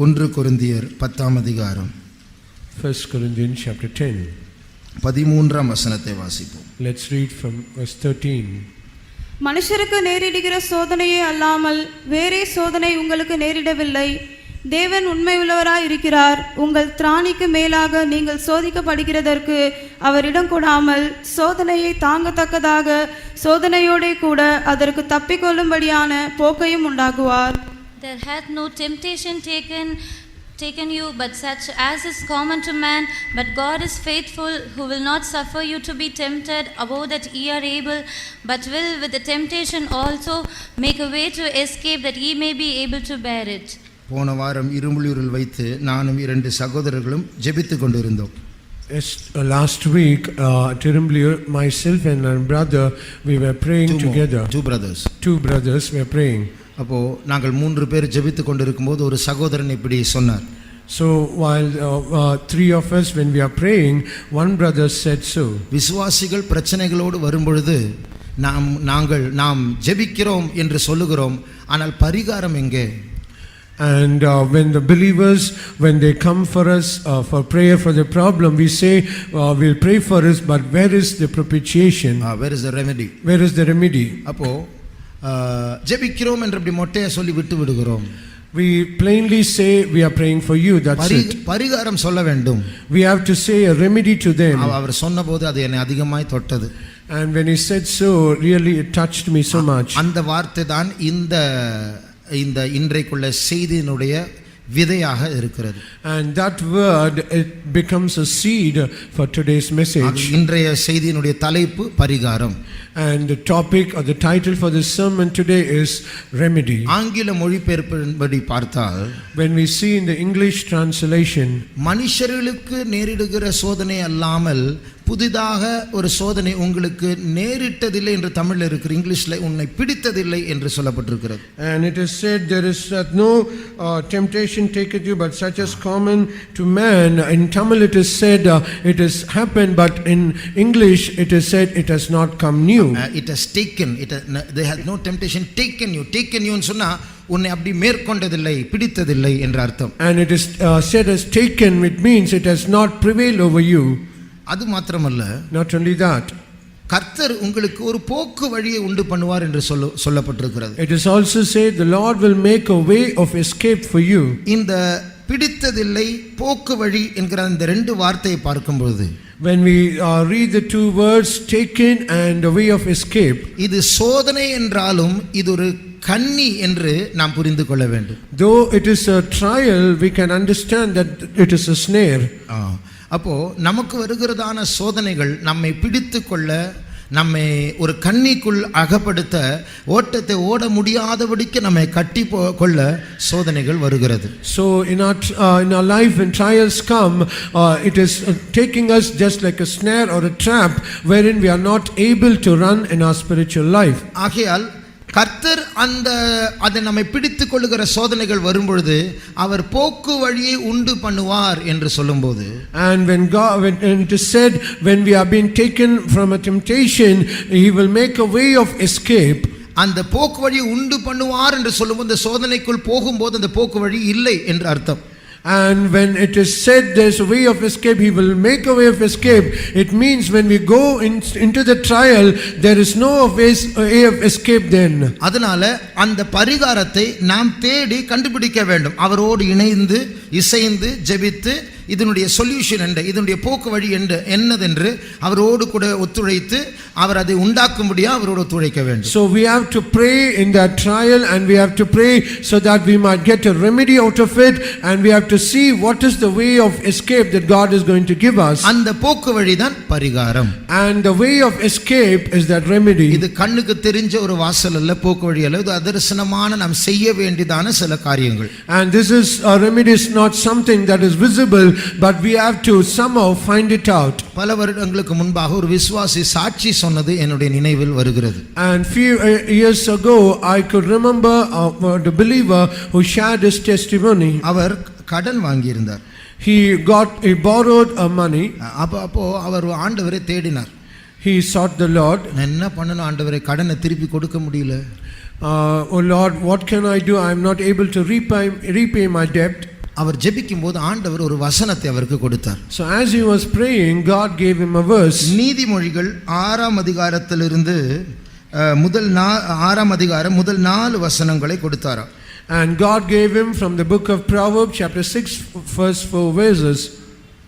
ஒன்று கொரிந்தியர் 10ஆம் அதிகாரம் 1 Corinthians chapter 10. 13ஆம் வசனத்தை வாசிப்போம். Let's read from verse 13. மனுஷருக்கு நேரிடுகிற சோதனையே அல்லாமல் வேறே சோதனை உங்களுக்கு நேரிடவில்லை. தேவன் உண்மை உள்ளவராய் இருக்கிறார். உங்கள் திராணிக்கு மேலாக நீங்கள் சோதிக்கப்படுகிறதற்கு அவர் இடம் கொடாமல் சோதனையை தாங்கத்தக்கதாக சோதனையோடே கூட அதற்கு தப்பிக்கொள்ளும்படியான போக்கையும் உண்டாக்குவார். There hath no temptation taken you but such as is common to man, but God is faithful, who will not suffer you to be tempted above that ye are able, but will with the temptation also make a way to escape, that ye may be able to bear it. போன வாரம் இருமுளியூரில் வைத்து நானும் 2 சகோதரர்களும் ஜெபித்துக் கொண்டிருந்தோம். Last week, Tirumliur, myself and my brother, we were praying together. Two brothers were praying. அப்போ நாங்கள் 3 பேர் ஜெபித்துக் கொண்டிருக்கும்போது ஒரு சகோதரன் இப்படி சொன்னார். So while 3 of us when we are praying, one brother said so. விசுவாசிகள் பிரச்சனைகளோடு வரும்பொழுது நாம் ஜெபிக்கிறோம் என்று சொல்லுகிறோம், ஆனால் பரிகாரம் எங்கே? And when the believers, when they come for us for prayer for the problem, we say we'll pray for us, but where is the propitiation? Where is the remedy? Where is the remedy? அப்போ ஜெபிக்கிறோம் என்று அப்படி மொட்டையா சொல்லி விட்டு விடுகிறோம். We plainly say we are praying for you, that's it. பரிகாரம் சொல்ல வேண்டும். We have to say a remedy to them. அவர் சொன்னபோது அது என்னை அதிகமாய் தொட்டது. And when he said so, really it touched me so much. அந்த வார்த்தை தான் இந்த இன்றைக்குள்ள செய்தியினுடைய விதையாக இருக்கிறது. And that word, it becomes a seed for today's message. இன்றைய செய்தியினுடைய தலைப்பு பரிகாரம். And the topic or the title for this sermon today is remedy. ஆங்கில மொழிபெயர்ப்பின்படி பார்த்தால், when we see in the English translation, மனுஷர்களுக்கு நேரிடுகிற சோதனை அல்லாமல் புதிதாக ஒரு சோதனை உங்களுக்கு நேரிட்டதில்லை என்று தமிழ்ல இருக்கு. இங்கிலீஷ்ல உன்னை பிடித்ததில்லை என்று சொல்லப்பட்டிருக்கிறது. And it is said there is no temptation taken you but such as common to man. In Tamil it is said it has happened, but in English it is said it has not come new. It has taken, they had no temptation taken you ன்னு சொன்னா உன்னை அப்படி மேற்கொண்டதில்லை, பிடித்ததில்லை என்ற அர்த்தம். And it is said as taken, which means it has not prevailed over you. அது மாத்திரமல்ல, not only that, கர்த்தர் உங்களுக்கு ஒரு போக்கு வழியை உண்டு பண்ணுவார் என்று சொல்லப்பட்டிருக்கிறது. it is also said the Lord will make a way of escape for you. இந்த பிடித்ததில்லை, போக்கு வழி என்கிற இந்த 2 வார்த்தையை பார்க்கும்போது, when we read the 2 words taken and the way of escape, இது சோதனை என்றாலும் இது ஒரு கண்ணி என்று நாம் புரிந்து கொள்ள வேண்டும். Though it is a trial, we can understand that it is a snare. அப்போ நமக்கு வருகிறதான சோதனைகள் நம்மை பிடித்து கொள்ள, நம்மை ஒரு கண்ணிக்குள் அகப்படுத்த, ஓட்டத்தை ஓட முடியாதபடிக்கு நம்மை கட்டி கொள்ள சோதனைகள் வருகிறது. So in our life when trials come, it is taking us just like a snare or a trap wherein we are not able to run in our spiritual life. ஆகையால் கர்த்தர் அதை நம்மை பிடித்துக் கொள்ளுகிற சோதனைகள் வரும்பொழுது அவர் போக்கு வழியை உண்டு பண்ணுவார் என்று சொல்லும்போது, and when it is said when we are being taken from a temptation, he will make a way of escape. அந்த போக்கு வழியை உண்டு பண்ணுவார் என்று சொல்லும்போது இந்த சோதனைக்குள் போகும்போது அந்த போக்கு வழி இல்லை என்று அர்த்தம். And when it is said there's a way of escape, he will make a way of escape, it means when we go into the trial there is no way of escape then. அதனால அந்த பரிகாரத்தை நாம் தேடி கண்டுபிடிக்க வேண்டும். அவரோடு இணைந்து இசைந்து ஜெபித்து இதனுடைய சொல்யூஷன் என்ன, இதனுடைய போக்கு வழி என்னதென்று அவரோடு கூட ஒத்துழைத்து அவர் அதை உண்டாக்கும்படியா அவரோடு ஒத்துழைக்க வேண்டும். So we have to pray in that trial, and we have to pray so that we might get a remedy out of it, and we have to see what is the way of escape that God is going to give us. அந்த போக்கு வழிதான் பரிகாரம். And the way of escape is that remedy. இது கண்ணுக்கு தெரிஞ்ச ஒரு வாசல் அல்ல, போக்கு வழி அல்ல, இது அதர்சனமான நாம் செய்ய வேண்டியதான சில காரியங்கள். And this is a remedy, is not something that is visible, but we have to somehow find it out. பல வருடங்களுக்கு முன்பாக ஒரு விசுவாசி சாட்சி சொன்னது என்னுடைய நினைவில் வருகிறது. And few years ago I could remember the believer who shared his testimony. அவர் கடன் வாங்கி இருந்தார். He borrowed money. அப்போ அவர் ஆண்டவரை தேடினார். He sought the Lord. நான் என்ன பண்ணணும் ஆண்டவரே, கடனை திருப்பி கொடுக்க முடியல. Oh Lord, what can I do? I am not able to repay my debt. அவர் ஜெபிக்கும் போது ஆண்டவர் ஒரு வசனத்தை அவருக்கு கொடுத்தார். So as he was praying, God gave him a verse. நீதிமொழிகள் 6ஆம் அதிகாரத்திலிருந்து முதல் 4 வசனங்களை கொடுத்தாராம். And God gave him from the book of Proverbs chapter 6 verse 4 verses.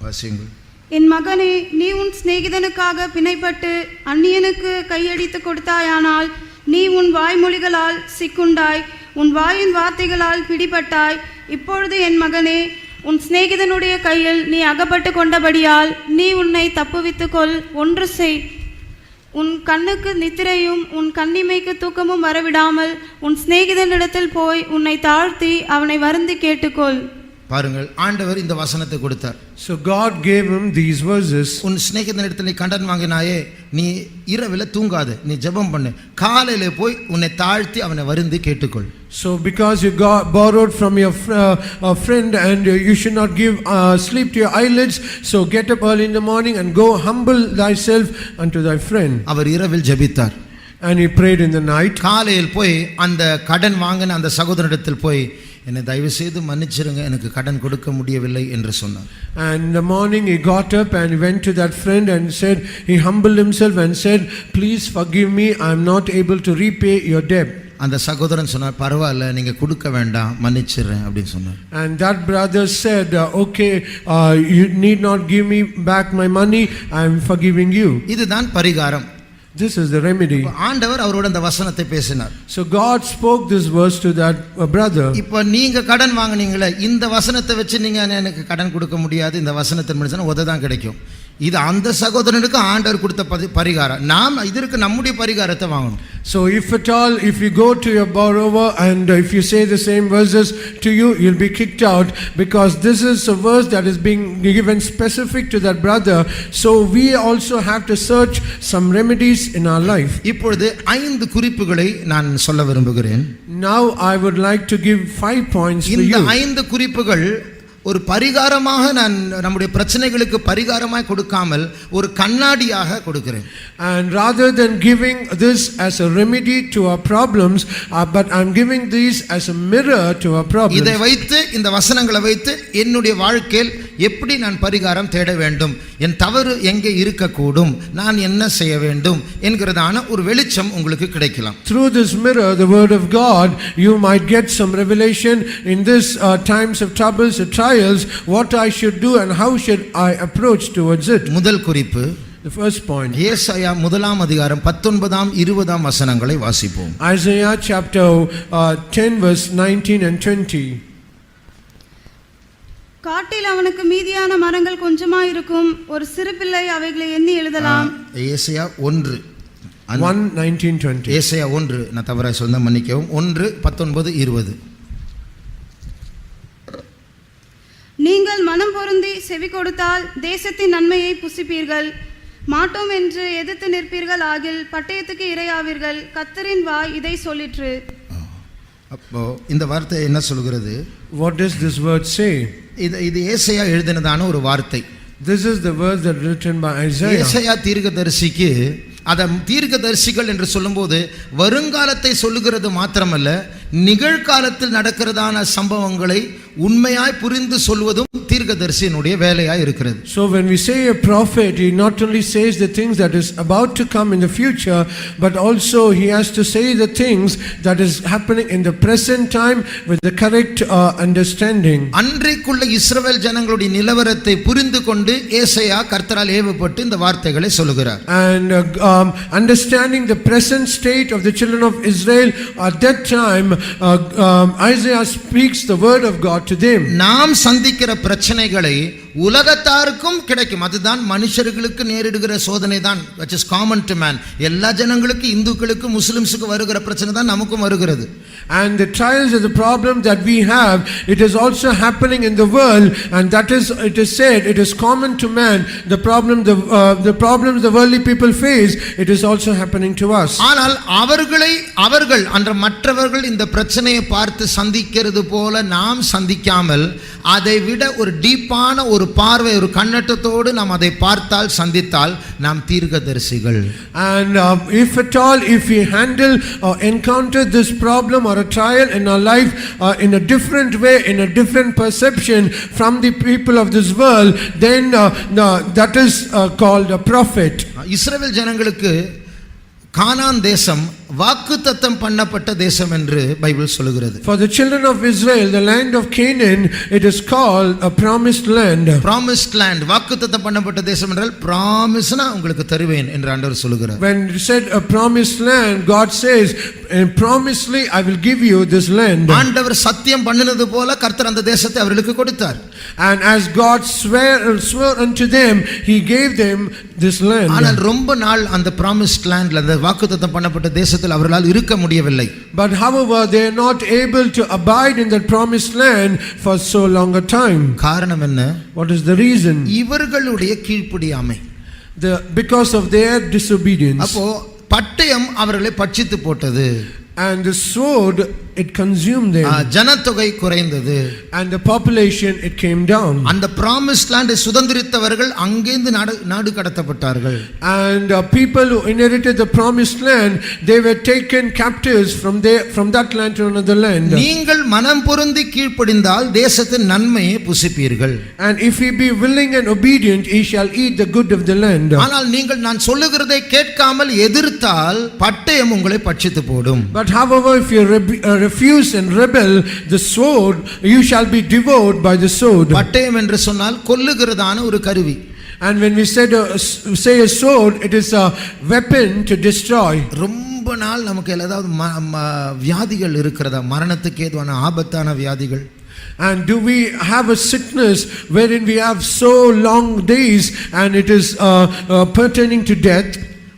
வாசியுங்கள். என் மகனே, நீ உன் சிநேகிதனுக்காக பிணைப்பட்டு அந்நியனுக்கு கையடித்து கொடுத்தாயானால் நீ உன் வாய்மொழிகளால் சிக்குண்டாய், உன் வாயின் வார்த்தைகளால் பிடிபட்டாய். இப்பொழுது என் மகனே, உன் சிநேகிதனுடைய கையில் நீ அகப்பட்டு கொண்டபடியால் நீ உன்னை தப்புவித்துக்கொள். ஒன்று செய், உன் கண்ணுக்கு நித்திரையும் உன் கண்ணிமைக்கு தூக்கமும் வரவிடாமல் உன் சிநேகிதனிடத்தில் போய் உன்னை தாழ்த்தி அவனை வருந்தி கேட்டுக்கொள். பாருங்கள், ஆண்டவர் இந்த வசனத்தை கொடுத்தார். So God gave him these verses. உன் சிநேகிதனிடத்தில் நீ கடன் வாங்கினாயே, நீ இரவில் தூங்காது, நீ ஜெபம் பண்ணு, காலையில போய் உன்னை தாழ்த்தி அவனை வருந்தி கேட்டுக்கொள். So because you borrowed from your friend and you should not give sleep to your eyelids, so get up early in the morning and go humble thyself unto thy friend. அவர் இரவில் ஜெபித்தார். And he prayed in the night. காலையில் போய் அந்த கடன் வாங்கின அந்த சகோதரனிடத்தில் போய், என்னை தயவு செய்து மன்னிச்சிருங்க, எனக்கு கடன் கொடுக்க முடியவில்லை என்று சொன்னார். And in the morning he got up and went to that friend and said, he humbled himself and said, please forgive me, I am not able to repay your debt. அந்த சகோதரன் சொன்னார், பரவாயில்ல, நீங்க கொடுக்க வேண்டாம், மன்னிச்சிடுறேன் அப்படின்னு சொன்னார். And that brother said, okay, you need not give me back my money, I am forgiving you. இதுதான் பரிகாரம். This is the remedy. ஆண்டவர் அவரோட அந்த வசனத்தை பேசினார். So God spoke this verse to that brother. இப்போ நீங்க கடன் வாங்குனீங்களே, இந்த வசனத்தை வச்சு நீங்க எனக்கு கடன் கொடுக்க முடியாது, இந்த வசனத்தின் முடிச்சா உதவி தான் கிடைக்கும். இது அந்த சகோதரனுக்கு ஆண்டவர் கொடுத்த பரிகாரம். நாம் இதற்கு நம்முடைய பரிகாரத்தை வாங்கணும். So if at all, if you go to your borrower and if you say the same verses to you, you'll be kicked out, because this is a verse that is being given specific to that brother. So we also have to search some remedies in our life. இப்பொழுது 5 குறிப்புகளை நான் சொல்ல விரும்புகிறேன். Now I would like to give 5 points for இந்த you. 5 குறிப்புகள் ஒரு பரிகாரமாக நான் நம்முடைய பிரச்சனைகளுக்கு பரிகாரமாய் கொடுக்காமல் ஒரு கண்ணாடியாக கொடுக்கிறேன். And rather than giving this as a remedy to our problems, but I'm giving these as a mirror to our problems. இதை வைத்து, இந்த வசனங்களை வைத்து என்னுடைய வாழ்க்கையில் எப்படி நான் பரிகாரம் தேட வேண்டும், என் தவறு எங்கே இருக்கக்கூடும், நான் என்ன செய்ய வேண்டும் என்கிறதான ஒரு வெளிச்சம் உங்களுக்கு கிடைக்கலாம். Through this mirror, the word of God, you might get some revelation in this times of troubles and trials, what I should do and how should I approach towards it. முதல் குறிப்பு, the first point, ஏசாயா 1ஆம் அதிகாரம் 19ஆம் 20ஆம் வசனங்களை வாசிப்போம். Isaiah chapter 10 verse 19 and 20. காட்டில் அவனுக்கு மீதியான மரங்கள் கொஞ்சமாயிருக்கும், ஒரு சிறு பிள்ளை அவைகளை எண்ணி எழுதலாம். ஏசாயா 1 1:19-20. ஏசாயா 1, நான் தவறாக சொன்ன மன்னிக்கவும், 1:19-20. நீங்கள் மனம் பொருந்தி செவி கொடுத்தால் தேசத்தின் நன்மையை புசிப்பீர்கள், மாட்டோம் என்று எதிர்த்து நிற்பீர்கள் ஆகில் பட்டயத்துக்கு இரையாவீர்கள். கர்த்தரின் வாய் இதை சொல்லிற்று. அப்போ இந்த வார்த்தை என்ன சொல்கிறது? What does this word say? இது ஏசாயா எழுதினதான ஒரு வார்த்தை. This is the word that written by Isaiah. ஏசாயா தீர்க்கதரிசிக்கு, அத தீர்க்கதரிசிகள் என்று சொல்லும்போது வருங்காலத்தை சொல்லுகிறது மாத்திரமல்ல, நிகழ்காலத்தில் நடக்கிறதான சம்பவங்களை உண்மையாய் புரிந்து சொல்வதும் தீர்க்கதரிசியினுடைய வேலையாய் இருக்கிறது. So when we say a prophet, he not only says the things that is about to come in the future, but also he has to say the things that is happening in the present time with the correct understanding. அன்றைக்குள்ள இஸ்ரவேல் ஜனங்களுடைய நிலவரத்தை புரிந்து கொண்டு ஏசாயா கர்த்தரால் ஏவப்பட்டு இந்த வார்த்தைகளை சொல்லுகிறார். And understanding the present state of the children of Israel at that time, Isaiah speaks the word of God to them. நாம் சந்திக்கிற பிரச்சனைகளை உலகத்தாருக்கும் கிடைக்கும். அதுதான் மனுஷர்களுக்கு நேரிடுகிற சோதனை தான், which is common to man. எல்லா ஜனங்களுக்கு, இந்துக்களுக்கு, முஸ்லிம்ஸுக்கு வருகிற பிரச்சனை தான் நமக்கும் வருகிறது. And the trials and the problems that we have, it is also happening in the world, and that is, it is said, it is common to man. The problems the worldly people face, it is also happening to us. ஆனால் அவர்கள் அன்ற மற்றவர்கள் இந்த பிரச்சனையை பார்த்து சந்திக்கிறது போல நாம் சந்திக்காமல், அதை விட ஒரு டீப்பான ஒரு பார்வை, ஒரு கண்ணோட்டத்தோடு நாம் அதை பார்த்தால், சந்தித்தால், நாம் தீர்க்கதரிசிகள். And if at all, if we handle or encounter this problem or a trial in our life in a different way, in a different perception from the people of this world, then that is called a prophet. இஸ்ரவேல் ஜனங்களுக்கு கானான் தேசம் வாக்குத்தத்தம் பண்ணப்பட்ட தேசம் என்று Bible சொல்லுகிறது. For the children of Israel, the land of Canaan, it is called a promised land. Promised land, வாக்குத்தத்தம் பண்ணப்பட்ட தேசம் என்றால் ப்ராமிஸ்னா உங்களுக்கு தருவேன் என்று ஆண்டவர் சொல்லுகிறார். When it said a promised land, God says, promisely I will give you this land. ஆண்டவர் சத்தியம் பண்ணினது போல கர்த்தர் அந்த தேசத்தை அவர்களுக்கு கொடுத்தார். And as God swore unto them, he gave them this land. ஆனால் ரொம்ப நாள் அந்த promised landல, அந்த வாக்குத்தத்தம் பண்ணப்பட்ட தேசத்தில் அவர்களால் இருக்க முடியவில்லை. But however, they are not able to abide in that promised land for so long a time. காரணம் என்ன? What is the reason? இவர்களுடைய கீழ்ப்படியாமை. Because of their disobedience. அப்போ பட்டயம் அவர்களை பட்சித்து போட்டது. And the sword, it consumed them. ஜனத்தொகை குறைந்தது. And the population, it came down. அந்த promised land சுதந்திரித்தவர்கள் அங்கேந்து நாடு கடத்தப்பட்டார்கள். And people who inherited the promised land, they were taken captives from that land to another land. நீங்கள் மனம் பொருந்தி கீழ்ப்படிந்தால் தேசத்தின் நன்மையை புசிப்பீர்கள். And if ye be willing and obedient, ye shall eat the good of the land. ஆனால் நீங்கள் நான் சொல்லுகிறதை கேட்காமல் எதிர்த்தால் பட்டயம் உங்களை பட்சித்து போடும். But however, if you refuse and rebel the sword, you shall be devoured by the sword. பட்டயம் என்று சொன்னால் கொல்லுகிறதான ஒரு கருவி. And when we say a sword, it is a weapon to destroy. ரொம்ப நாள் நமக்கு ஏதாவது வியாதிகள் இருக்கிறதா, மரணத்துக்கு ஏதுவான ஆபத்தான வியாதிகள்? And do we have a sickness wherein we have so long days and it is pertaining to death?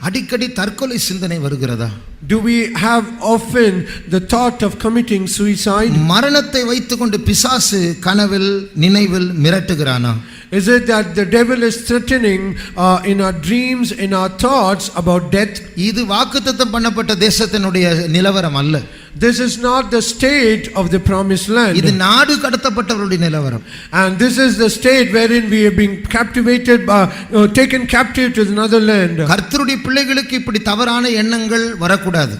அடிக்கடி தற்கொலை சிந்தனை வருகிறதா? Do we have often the thought of committing suicide? மரணத்தை வைத்துக்கொண்டு பிசாசு கனவில் நினைவில் மிரட்டுகிறானா? Is it that the devil is threatening in our dreams, in our thoughts about death? இது வாக்குத்தத்தம் பண்ணப்பட்ட தேசத்தினுடைய நிலவரம் அல்ல. This is not the state of the promised land. இது நாடு கடத்தப்பட்டவருடைய நிலவரம். And this is the state wherein we have been captivated taken captive to another land. கர்த்தருடைய பிள்ளைகளுக்கு இப்படி தவறான எண்ணங்கள் வரக்கூடாது.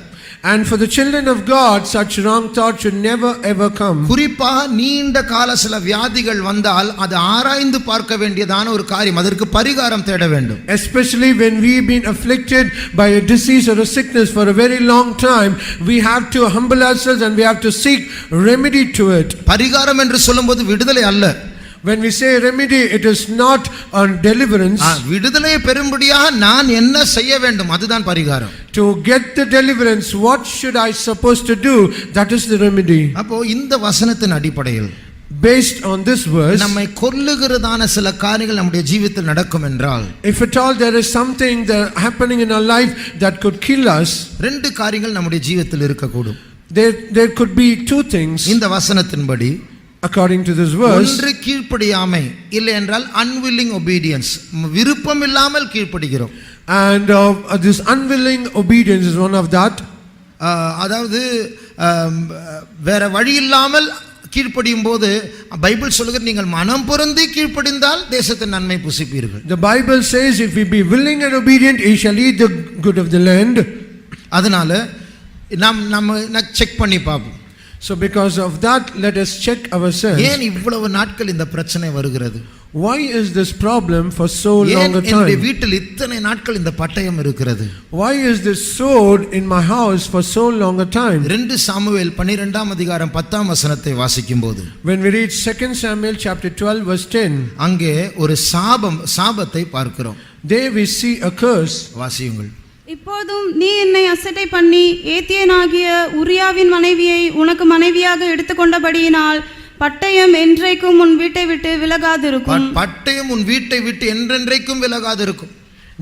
And for the children of God, such wrong thoughts should never ever come. குறிப்பாக நீண்ட கால சில வியாதிகள் வந்தால் அது ஆராய்ந்து பார்க்க வேண்டியதான ஒரு காரியம், அதற்கு பரிகாரம் தேட வேண்டும். Especially when we've been afflicted by a disease or a sickness for a very long time, we have to humble ourselves and we have to seek remedy to it. பரிகாரம் என்று சொல்லும்போது விடுதலை அல்ல. When we say remedy, it is not on deliverance. விடுதலை பெறும்படியாக நான் என்ன செய்ய வேண்டும், அதுதான் பரிகாரம். To get the deliverance, what should I supposed to do? That is the remedy. அப்போ இந்த வசனத்தின் அடிப்படையில் based on this verse, நம்மை கொல்லுகிறதான சில காரியங்கள் நம்முடைய ஜீவிதத்தில் நடக்கும் என்றால், if at all there is something that happening in our life that could kill us, ரெண்டு காரியங்கள் நம்முடைய ஜீவிதத்தில் இருக்கக்கூடும். there could be two things இந்த வசனத்தின்படி. According to this verse, ஒன்று கீழ்ப்படியாமை, இல்லை என்றால் unwilling obedience, விருப்பம் இல்லாமல் கீழ்ப்படிகிறோம். And this unwilling obedience is one of that. அதாவது வேற வழி இல்லாமல் கீழ்ப்படியும் போது பைபிள் சொல்லுகிறது, நீங்கள் மனம் பொருந்தி கீழ்ப்படிந்தால் தேசத்தின் நன்மை புசிப்பீர்கள். The Bible says, if we be willing and obedient, ye shall eat the good of the land. அதனால நம்ம செக் பண்ணி பார்ப்போம். So because of that, let us check ourselves. ஏன் இவ்வளவு நாட்கள் இந்த பிரச்சனை வருகிறது? Why is this problem for so long a time? என்னுடைய வீட்டில் இத்தனை நாட்கள் இந்த பட்டயம் இருக்கிறது? Why is this sword in my house for so long a time? 2 Samuel 12ஆம் அதிகாரம் 10ஆம் வசனத்தை வாசிக்கும்போது, when we read 2 Samuel chapter 12 verse 10, அங்கே ஒரு சாபத்தை பார்க்கிறோம். there we see a curse. வாசியுங்கள். இப்போதும் நீ என்னை அசட்டை பண்ணி ஏத்தியனாகிய உரியாவின் மனைவியை உனக்கு மனைவியாக எடுத்துக்கொண்டபடியினால் பட்டயம் என்றைக்கும் உன் வீட்டை விட்டு விலகாதிருக்கும். பட்டயம் உன் வீட்டை விட்டு என்றென்றைக்கும் விலகாதிருக்கும்.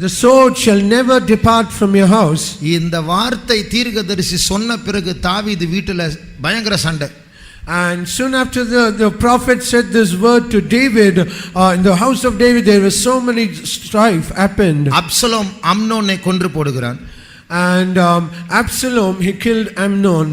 The sword shall never depart from your house. இந்த வார்த்தை தீர்க்கதரிசி சொன்ன பிறகு தாவீது வீட்டில் பயங்கர சண்டை. And soon after the prophet said this word to David, in the house of David there was so many strife happened. Absalom அம்னோனை கொன்று போடுகிறான். And Absalom, he killed Amnon.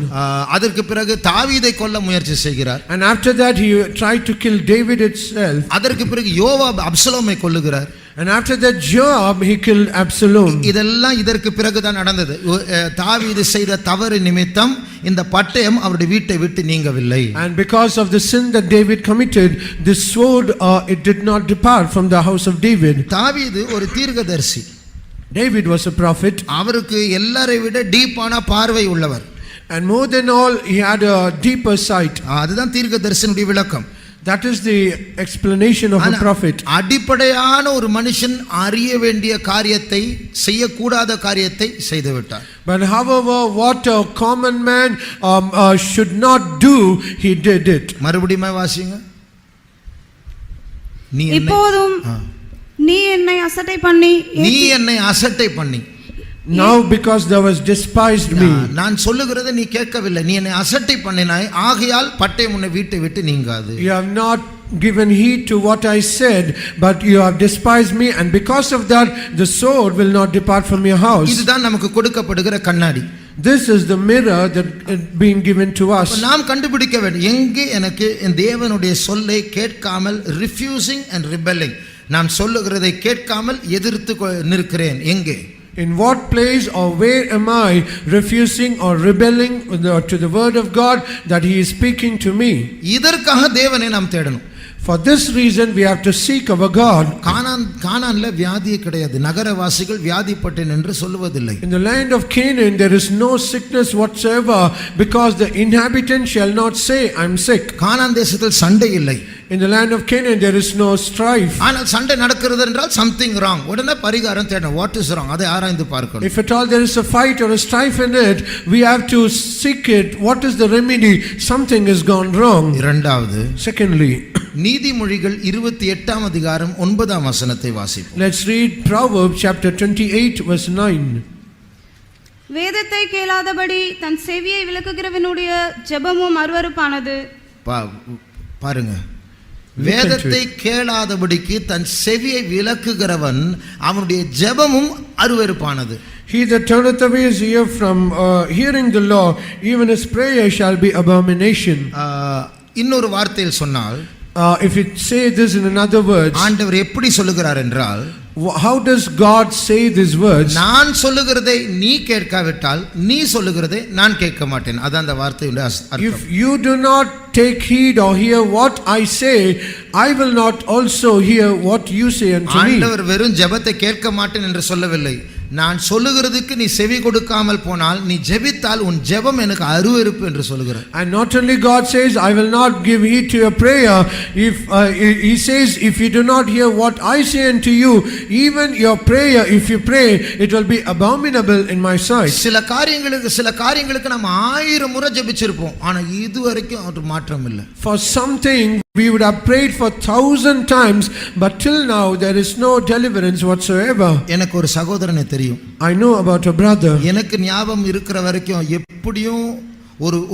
அதற்கு பிறகு தாவீதை கொல்ல முயற்சி செய்கிறார். And after that he tried to kill David itself. அதற்கு பிறகு யோவாப் அப்சலோமை கொல்லுகிறார். And after that Joab, he killed Absalom. இதெல்லாம் இதற்கு பிறகு தான் நடந்தது. தாவீது செய்த தவறு நிமித்தம் இந்த பட்டயம் அவருடைய வீட்டை விட்டு நீங்கவில்லை. And because of the sin that David committed, this sword it did not depart from the house of David. தாவீது ஒரு தீர்க்கதரிசி. David was a prophet. அவருக்கு எல்லாரை விட டீப்பான பார்வை உள்ளவர். And more than all, he had a deeper sight. அதுதான் தீர்க்கதரிசனுடைய விளக்கம். That is the explanation of a prophet. அடிப்படையான ஒரு மனுஷன் அறிய வேண்டிய காரியத்தை செய்யக்கூடாத காரியத்தை செய்து விட்டார். But however, what a common man should not do, he did it. மறுபடியும் வாசிங்க. இப்போதும் நீ என்னை அசட்டை பண்ணி Now because thou hast despised me. நான் சொல்லுகிறதை நீ கேட்கவில்லை. நீ என்னை அசட்டை பண்ணினாய், ஆகையால் பட்டயம் உன்னை வீட்டை விட்டு நீங்காது. You have not given heed to what I said, but you have despised me, and because of that the sword will not depart from your house. இதுதான் நமக்கு கொடுக்கப்படுகிற கண்ணாடி. This is the mirror that is being given to us. நாம் கண்டுபிடிக்க வேண்டும், எங்கே எனக்கு என் தேவனுடைய சொல்லை கேட்காமல் refusing and rebelling, நான் சொல்லுகிறதை கேட்காமல் எதிர்த்து நிற்கிறேன், எங்கே? In what place or where am I refusing or rebelling to the word of God that he is speaking to me? இதற்காக தேவனை நாம் தேடணும். For this reason we have to seek our God. கானான்ல வியாதியே கிடையாது. நகரவாசிகள் வியாதிப்பட்டேன் என்று சொல்வதில்லை. In the land of Canaan there is no sickness whatsoever, because the inhabitants shall not say I am sick. கானான் தேசத்தில் சண்டை இல்லை. In the land of Canaan there is no strife. ஆனால் சண்டை நடக்கிறது என்றால் something wrong. உடனே பரிகாரம் தேடணும். What is wrong? அதை ஆராய்ந்து பார்க்கணும். If at all there is a fight or a strife in it, we have to seek it. What is the remedy? Something has gone wrong. இரண்டாவது, Secondly, நீதிமொழிகள் 28ஆம் அதிகாரம் 9ஆம் வசனத்தை வாசிப்போம். let's read Proverbs chapter 28 verse 9. வேதத்தை கேளாதபடி தன் செவியை விலக்குகிறவனுடைய ஜெபமும் அருவருப்பானது. பாருங்க, வேதத்தை கேளாதபடிக்கு தன் செவியை விலக்குகிறவன் அவனுடைய ஜெபமும் அருவருப்பானது. He that turneth away his ear from hearing the law, even his prayer shall be abomination. இன்னொரு வார்த்தையில் சொன்னால், if you say this in another words, ஆண்டவர் எப்படி சொல்லுகிறார் என்றால், how does God say these words? நான் சொல்லுகிறதை நீ கேட்காவிட்டால் நீ சொல்லுகிறதை நான் கேட்க மாட்டேன். அதான் அந்த வார்த்தையுடைய அர்த்தம். If you do not take heed or hear what I say, I will not also hear what you say unto me. ஆண்டவர் வெறும் ஜெபத்தை கேட்க மாட்டேன் என்று சொல்லவில்லை. நான் சொல்லுகிறதுக்கு நீ செவி கொடுக்காமல் போனால், நீ ஜெபித்தால் உன் ஜெபம் எனக்கு அருவருப்பு என்று சொல்கிறார். And not only God says I will not give heed to your prayer, if he says if you do not hear what I say unto you, even your prayer, if you pray, it will be abominable in my sight. சில காரியங்களுக்கு நம்ம 1000 முறை ஜெபிச்சிருப்போம், ஆனா இதுவரைக்கும் ஒரு மாற்றம் இல்லை. For something we would have prayed for 1000 times, but till now there is no deliverance whatsoever. எனக்கு ஒரு சகோதரனை தெரியும். I know about a brother. எனக்கு ஞாபகம் இருக்கிற வரைக்கும் எப்படியும்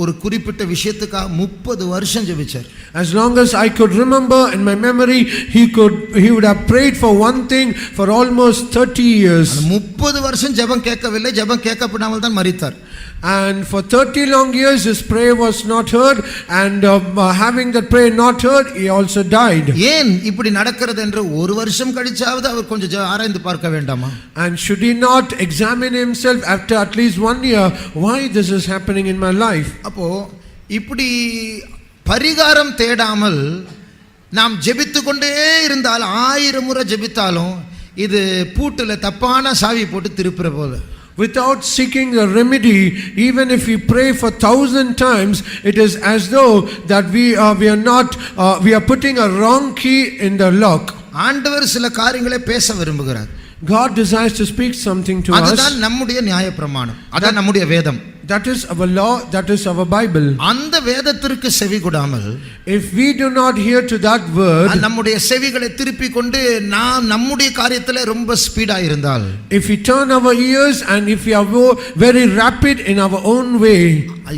ஒரு குறிப்பிட்ட விஷயத்துக்காக 30 வருஷம் ஜெபிச்சார். As long as I could remember in my memory, he would have prayed for one thing for almost 30 years. 30 வருஷம் ஜெபம் கேட்கவில்லை. ஜெபம் கேட்கப்படாமல் தான் மரித்தார். And for 30 long years his prayer was not heard, and having that prayer not heard, he also died. ஏன் இப்படி நடக்கிறது என்று ஒரு வருஷம் கழிச்சாவது அவர் கொஞ்சம் ஆராய்ந்து பார்க்க வேண்டாமா? And should he not examine himself after at least 1 year, why this is happening in my life? அப்போ இப்படி பரிகாரம் தேடாமல் நாம் ஜெபித்து கொண்டே இருந்தால், 1000 முறை ஜெபித்தாலும் இது பூட்டுல தப்பான சாவி போட்டு திருப்புற போல. Without seeking a remedy, even if we pray for 1000 times, it is as though that we are putting a wrong key in the lock. ஆண்டவர் சில காரியங்களை பேச விரும்புகிறார். God desires to speak something to us. அதுதான் நம்முடைய நியாயப்பிரமாணம், அதான் நம்முடைய வேதம். That is our law, that is our Bible. அந்த வேதத்திற்கு செவி கொடாமல் If we do not hear to that word, நம்முடைய செவிகளை திருப்பி கொண்டு நாம் நம்முடைய காரியத்துல ரொம்ப ஸ்பீடா இருந்தால், if we turn our ears and if we are very rapid in our own way,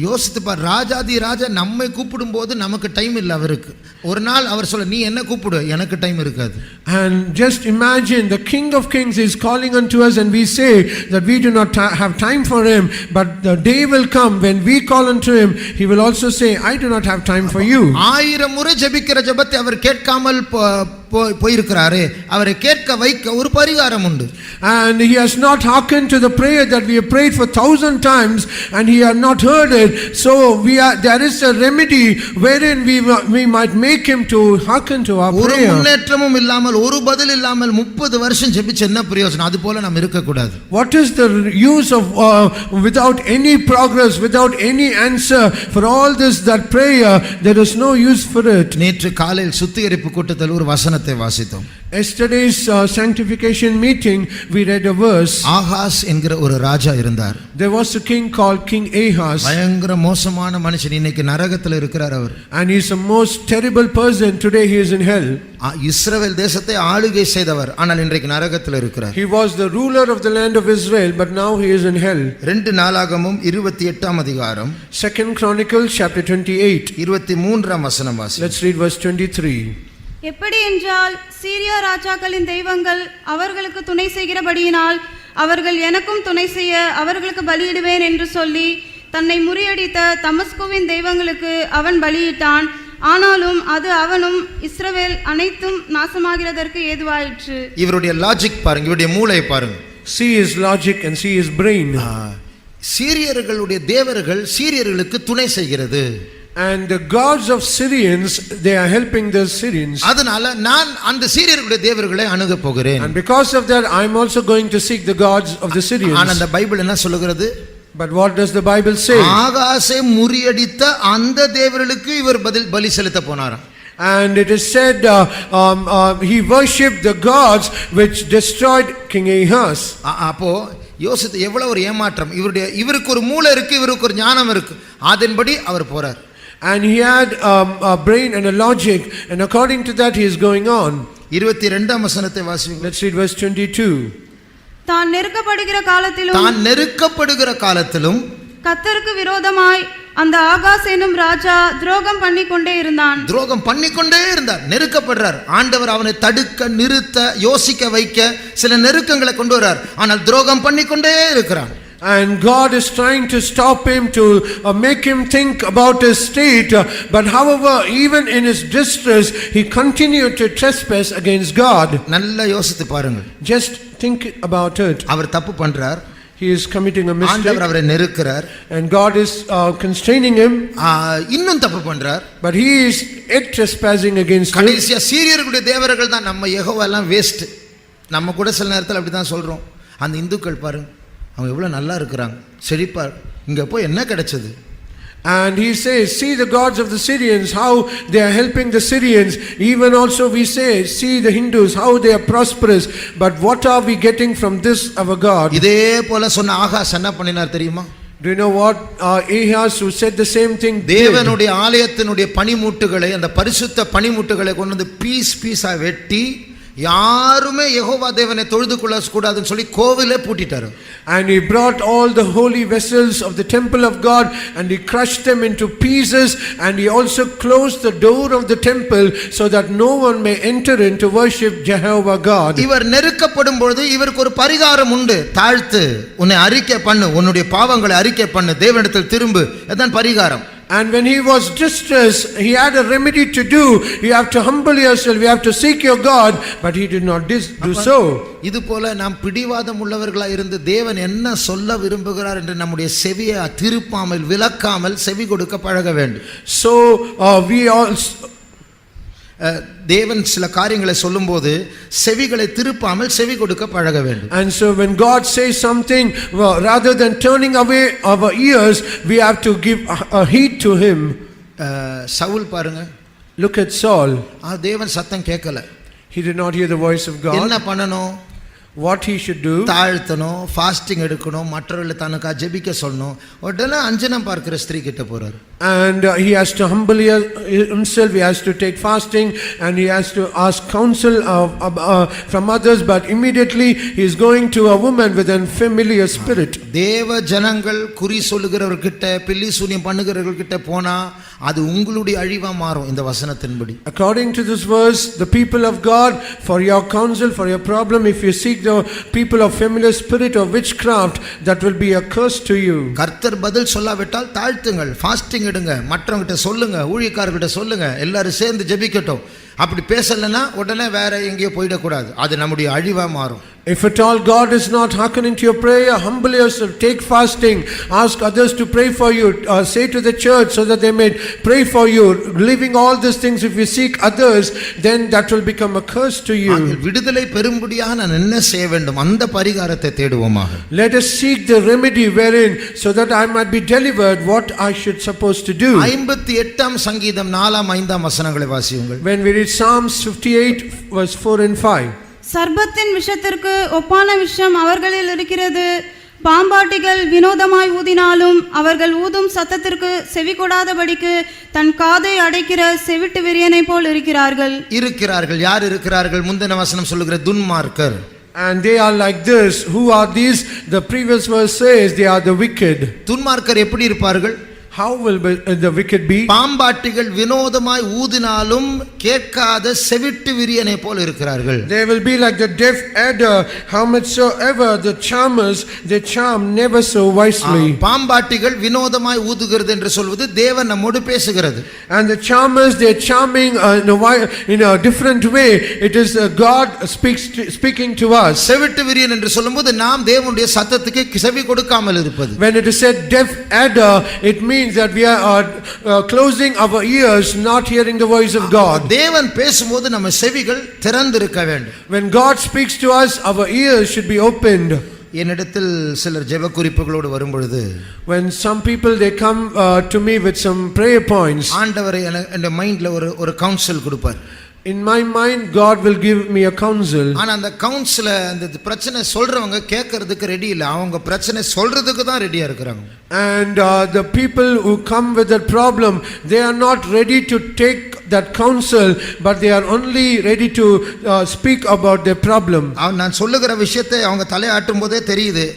யோசித்து பார், ராஜாதி ராஜா நம்மை கூப்பிடும் போது நமக்கு டைம் இல்லை அவருக்கு. ஒரு நாள் அவர் சொல்ல, நீ என்ன கூப்பிடு, எனக்கு டைம் இருக்காது. And just imagine the King of Kings is calling unto us and we say that we do not have time for him, but the day will come when we call unto him, he will also say, I do not have time for you. 1000 முறை ஜெபிக்கிற ஜெபத்தை அவர் கேட்காமல் போயிருக்கிறாரே, அவரை கேட்க வைக்க ஒரு பரிகாரம் உண்டு. And he has not hearkened to the prayer that we have prayed for 1000 times and he has not heard it. So there is a remedy wherein we might make him to hearken to our ஒரு prayer. முன்னேற்றமும் இல்லாமல் ஒரு பதில் இல்லாமல் 30 வருஷம் ஜெபிச்ச என்ன பிரயோஜனம்? அது போல நாம் இருக்க கூடாது. What is the use of without any progress, without any answer for all this that prayer, there is no use for it. நேற்று காலையில் சுத்திகரிப்பு கூட்டத்தில் ஒரு வசனத்தை வாசித்தோம். Yesterday's sanctification meeting we read a verse. Ahaz என்கிற ஒரு ராஜா இருந்தார். There was a king called King Ahaz. பயங்கர மோசமான மனுஷன், இன்னைக்கு நரகத்தில் இருக்கிறார் அவர். And he is the most terrible person. Today he is in hell. இஸ்ரவேல் தேசத்தை ஆளுகை செய்தவர், ஆனால் இன்றைக்கு நரகத்தில் இருக்கிறார். He was the ruler of the land of Israel, but now he is in hell. 2 நாளாகமம் 28ஆம் அதிகாரம் 2 Chronicles chapter 28. 23ஆம் வசனம் வாசி. Let's read verse 23. எப்படி என்றால், சீரியா ராஜாக்களின் தெய்வங்கள் அவர்களுக்கு துணை செய்கிறபடியினால் அவர்கள் எனக்கும் துணை செய்ய அவர்களுக்கு பலியிடுவேன் என்று சொல்லி தன்னை முறியடித்த தமஸ்குவின் தெய்வங்களுக்கு அவன் பலியிட்டான். ஆனாலும் அது அவனும் இஸ்ரவேல் அனைத்தும் நாசமாகிறதற்கு ஏதுவாயிற்று. இவருடைய லாஜிக் பாருங்க, இவருடைய மூளை பாருங்க. See his logic and see his brain. சீரியர்களுடைய தேவர்கள் சீரியர்களுக்கு துணை செய்கிறது. And the gods of Syrians, they are helping the Syrians. அதனால நான் அந்த சீரியர்களுடைய தேவர்களை அணுக போகிறேன். And because of that I am also going to seek the gods of the Syrians. ஆனா அந்த பைபிள் என்ன சொல்லுகிறது? But what does the Bible say? ஆகாசை முறியடித்த அந்த தேவர்களுக்கு இவர் பலி செலுத்த போனாராம். And it is said he worshipped the gods which destroyed King Ahaz. அப்போ யோசித்து எவ்வளவு ஒரு ஏமாற்றம். இவருக்கு ஒரு மூளை இருக்கு, இவருக்கு ஒரு ஞானம் இருக்கு, அதன்படி அவர் போறார். And he had a brain and a logic, and according to that he is going on. 22ஆம் வசனத்தை வாசிங்க. Let's read verse 22. தான் நெருக்கப்படுகிற காலத்திலும் கர்த்தருக்கு விரோதமாய் அந்த ஆகாஸ் என்னும் ராஜா துரோகம் பண்ணிக்கொண்டே இருந்தான். நெருக்கப்படுறார். ஆண்டவர் அவனை தடுக்க, நிறுத்த, யோசிக்க வைக்க சில நெருக்கங்களை கொண்டு வரார். ஆனால் துரோகம் பண்ணிக்கொண்டே இருக்கிறான். And God is trying to stop him, to make him think about his state, but however even in his distress he continued to trespass against God. நல்லா யோசித்து பாருங்க. Just think about it. அவர் தப்பு பண்றார். He is committing a mistake. ஆண்டவர் அவரை நெருக்குறார். And God is constraining him. இன்னும் தப்பு பண்றார். But he is trespassing against him. கடைசியா சீரியர்களுடைய தேவர்கள் தான் நம்ம யெகோவா எல்லாம் வேஸ்ட். நம்ம கூட சில நேரத்தில் அப்படி தான் சொல்றோம். அந்த இந்துக்கள் பாருங்க, அவங்க எவ்வளவு நல்லா இருக்கிறாங்க, செழிப்பா, இங்க போய் என்ன கிடைச்சது? And he says, see the gods of the Syrians, how they are helping the Syrians. Even also we say, see the Hindus, how they are prosperous. But what are we getting from this our God? இதே போல சொன்ன Ahaz என்ன பண்ணினார் தெரியுமா? Do you know what Ahaz, who said the same thing, தேவனுடைய ஆலயத்தினுடைய பனிமுட்டுகளை, அந்த பரிசுத்த பனிமுட்டுகளை கொண்டு வந்து பீஸா வெட்டி யாருமே யெகோவா தேவனை தொழுது கொள்ள கூடாதுன்னு சொல்லி கோவிலே பூட்டிட்டாரு. And he brought all the holy vessels of the temple of God and he crushed them into pieces, and he also closed the door of the temple so that no one may enter in to worship Jehovah God. இவர் நெருக்கப்படும் பொழுது இவருக்கு ஒரு பரிகாரம் உண்டு. தாழ்த்து, உன்னை அறிக்கை பண்ணு, உன்னுடைய பாவங்களை அறிக்கை பண்ணு, தேவனிடத்தில் திரும்பு, அதான் பரிகாரம். And when he was distressed, he had a remedy to do. You have to humble yourself, you have to seek your God, but he did not do so. இது போல நாம் பிடிவாதம் உள்ளவர்களாக இருந்து தேவன் என்ன சொல்ல விரும்புகிறார் என்று நம்முடைய செவியை திருப்பாமல், விலக்காமல் செவி கொடுக்க பழக வேண்டும். So we also தேவன் சில காரியங்களை சொல்லும்போது செவிகளை திருப்பாமல் செவி கொடுக்க பழக வேண்டும். And so when God says something, rather than turning away our ears, we have to give a heed to him. Saul பாருங்க, Look at Saul. தேவன் சத்தம் கேட்கல. He did not hear the voice of God. என்ன பண்ணணும்? what he should do. தாழ்த்தணும், fasting எடுக்கணும், மற்றவர்களை தனக்கா ஜெபிக்க சொல்லணும். உடனே அஞ்சனம் பார்க்கிற ஸ்திரீ கிட்ட போறாரு. And he has to humble himself, he has to take fasting, and he has to ask counsel from others, but immediately he is going to a woman with a familiar spirit. தேவ ஜனங்கள் குறி சொல்லுகிறவர்கிட்ட, பில்லி சூனியம் பண்ணுகிறவர்கிட்ட போனா அது உங்களுடைய அழிவா மாறும் இந்த வசனத்தின்படி. According to this verse, the people of God, for your counsel, for your problem, if you seek the people of familiar spirit or witchcraft, that will be a curse to you. கர்த்தர் பதில் சொல்லாவிட்டால் தாழ்த்துங்கள், fasting எடுங்க, மற்றவங்கிட்ட சொல்லுங்க, ஊழியக்காரர்கிட்ட சொல்லுங்க, எல்லாரும் சேர்ந்து ஜெபிக்கட்டும். அப்படி பேசலன்னா உடனே வேற எங்கேயோ போயிடக்கூடாது, அது நம்முடைய அழிவா மாறும். If at all God is not hearkening to your prayer, humble yourself, take fasting, ask others to pray for you, say to the church so that they may pray for you. Leaving all these things, if you seek others, then that will become a curse to you. விடுதலை பெறும்படியாக நான் என்ன செய்ய வேண்டும், அந்த பரிகாரத்தை தேடுவோமாக. Let us seek the remedy wherein, so that I might be delivered, what I should supposed to do. 58 சங்கீதம் 4-5 வசனங்களை வாசியுங்கள். When we read Psalms 58 verse 4 and 5. சர்ப்பத்தின் விஷத்திற்கு ஒப்பான விஷம் அவர்களில் இருக்கிறது. பாம்பாட்டிகள் வினோதமாய் ஊதினாலும் அவர்கள் ஊதும் சத்தத்திற்கு செவி கொடாதபடிக்கு தன் காதை அடைக்கிற செவிட்டு விரியனை போல் இருக்கிறார்கள். யார் இருக்கிறார்கள்? முந்தின வசனம் சொல்லுகிற துன்மார்க்கர். And they are like this. Who are these? The previous verse says they are the wicked. துன்மார்க்கர் எப்படி இருப்பார்கள்? How will the wicked be? பாம்பாட்டிகள் வினோதமாய் ஊதினாலும் கேட்காத செவிட்டு விரியனை போல் இருக்கிறார்கள். They will be like the deaf adder, how much soever the charmers, they charm never so wisely. பாம்பாட்டிகள் வினோதமாய் ஊதுகிறது என்று சொல்வது தேவன் நம்மோடு பேசுகிறது. And the charmers, they are charming in a different way. It is God speaking to us. செவிட்டு விரியன் என்று சொல்லும்போது நாம் தேவனுடைய சத்தத்துக்கு செவி கொடுக்காமல் இருப்பது. When it is said deaf adder, it means that we are closing our ears, not hearing the voice of God. தேவன் பேசும்போது நம்ம செவிகள் திறந்திருக்க வேண்டும். When God speaks to us, our ears should be opened. என்னிடத்தில் சிலர் ஜெப குறிப்புகளோடு வரும்பொழுது, when some people they come to me with some prayer points, ஆண்டவர் என் மைண்ட்ல ஒரு கவுன்சில் கொடுப்பார். In my mind, God will give me a counsel. ஆனா அந்த கவுன்சில அந்த பிரச்சனை சொல்றவங்க கேட்கறதுக்கு ரெடி இல்ல, அவங்க பிரச்சனை சொல்றதுக்கு தான் ரெடியா இருக்காங்க. And the people who come with that problem, they are not ready to take that counsel, but they are only ready to speak about their problem. நான் சொல்லுகிற விஷயத்தை அவங்க தலையாட்டும் போதே தெரியுது,